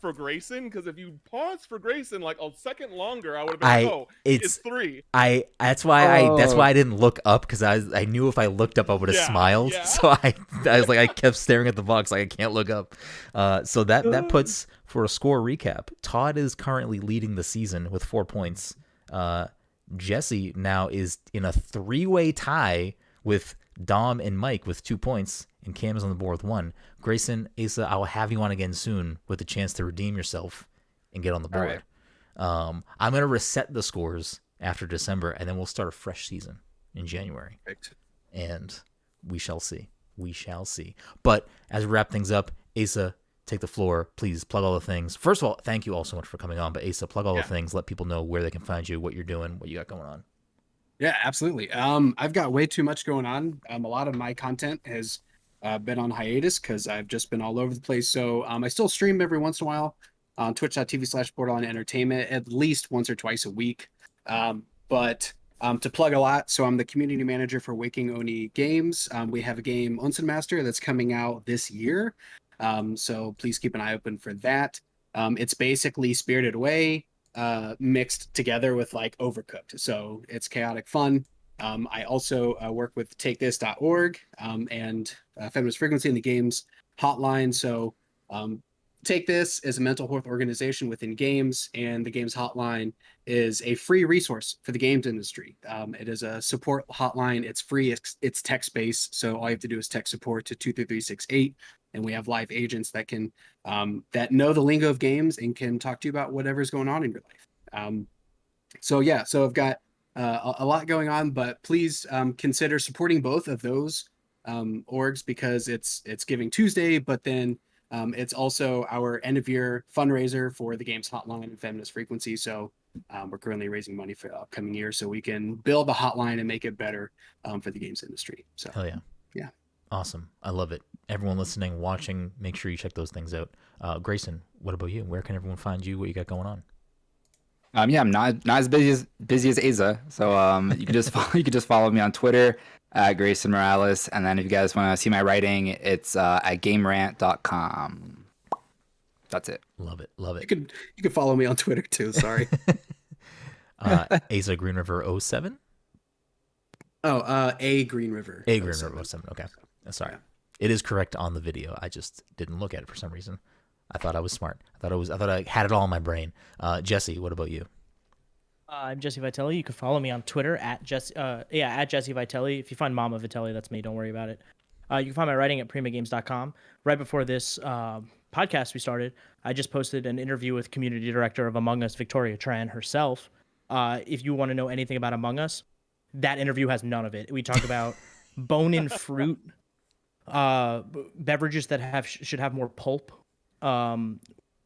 for Greysun, because if you paused for Greysun like a second longer, I would have been like, oh, it's 3. That's why I didn't look up, because I knew if I looked up I would have Yeah, smiled. yeah. So I was like, I kept staring at the box like I can't look up. So that puts, for a score recap, Todd is currently leading the season with 4 points. Jesse now is in a 3-way tie with Dom and Mike with 2 points, and Cam is on the board with 1. Greysun, Asa, I will have you on again soon with a chance to redeem yourself and get on the All board. I'm gonna reset the scores after December, and then we'll start a fresh season in January. Perfect. And we shall see. We shall see. But as we wrap things up, Asa, take the floor. Please plug all the things. First of all, thank you all so much for coming on. But Asa, plug all the things. Let people know where they can find you, what you're doing, what you got going on. Yeah, absolutely. I've got way too much going on. A lot of my content has been on hiatus because I've just been all over the place. So I still stream every once in a while on twitch.tv/Borderline Entertainment, at least once or twice a week. But to plug a lot, so I'm the community manager for Waking Oni Games. We have a game, Onsen Master, that's coming out this year. So please keep an eye open for that. It's basically Spirited Away mixed together with like Overcooked. So it's chaotic fun. I also work with TakeThis.org and Feminist Frequency in the games hotline. So Take This is a mental health organization within games, and the games hotline is a free resource for the games industry. It is a support hotline. It's free. It's text-based. So all you have to do is text support to 23368. And we have live agents that can that know the lingo of games and can talk to you about whatever's going on in your life. So I've got a lot going on, but please consider supporting both of those orgs because it's Giving Tuesday, but then it's also our end of year fundraiser for the games hotline and Feminist Frequency. So we're currently raising money for the upcoming year so we can build the hotline and make it better for the games industry. So Hell yeah. Yeah. Awesome. I love it. Everyone listening, watching, make sure you check those things out. Greysun, what about you? Where can everyone find you? What you got going on? Yeah, I'm not as busy as Asa. So you can just follow me on Twitter at Greysun Morales, and then if you guys want to see my writing, it's at gamerant.com. That's it. Love it. Love it. You could follow me on Twitter too. Sorry. Asa GreenRiver 07? A GreenRiver. A GreenRiver 07. Okay. Sorry. Yeah. It is correct on the video. I just didn't look at it for some reason. I thought I was smart. I thought I had it all in my brain. Jesse, what about you? I'm Jesse Vitelli. You can follow me on Twitter at Jesse Vitelli. If you find Mama Vitelli, that's me. Don't worry about it. You can find my writing at primagames.com. Right before this podcast we started, I just posted an interview with community director of Among Us, Victoria Tran herself. If you want to know anything about Among Us, that interview has none of it. We talk about bone-in fruit, beverages that should have more pulp,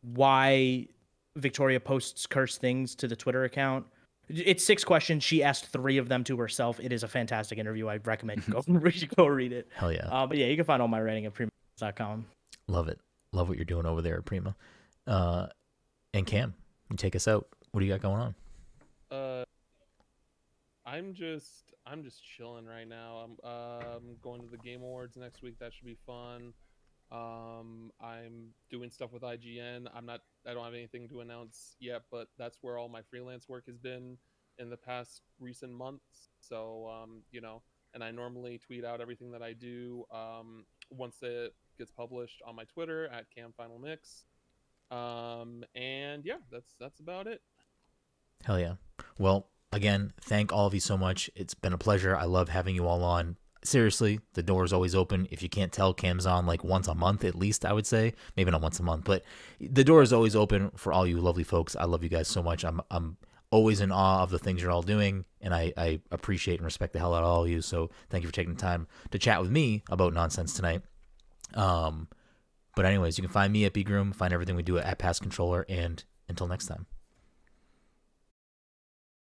why Victoria posts cursed things to the Twitter account. It's 6 questions. She asked 3 of them to herself. It is a fantastic interview. I recommend you go read it. Hell yeah. But yeah, you can find all my writing at primagames.com. Love it. Love what you're doing over there at Prima. And Cam, you take us out. What do you got going on? I'm just chilling right now. I'm going to the Game Awards next week. That should be fun. I'm doing stuff with IGN. I don't have anything to announce yet, but that's where all my freelance work has been in the past recent months. So, and I normally tweet out everything that I do once it gets published on my Twitter at CamFinalMix. And yeah, that's about it. Hell yeah. Well, again, thank all of you so much. It's been a pleasure. I love having you all on. Seriously, the door is always open. If you can't tell, Cam's on like once a month at least, I would say. Maybe not once a month, but the door is always open for all you lovely folks. I love you guys so much. I'm always in awe of the things you're all doing, and I appreciate and respect the hell out of all of you. So thank you for taking the time to chat with me about nonsense tonight. But anyways, you can find me at BGroom, find everything we do at Pass Controller, and until next time.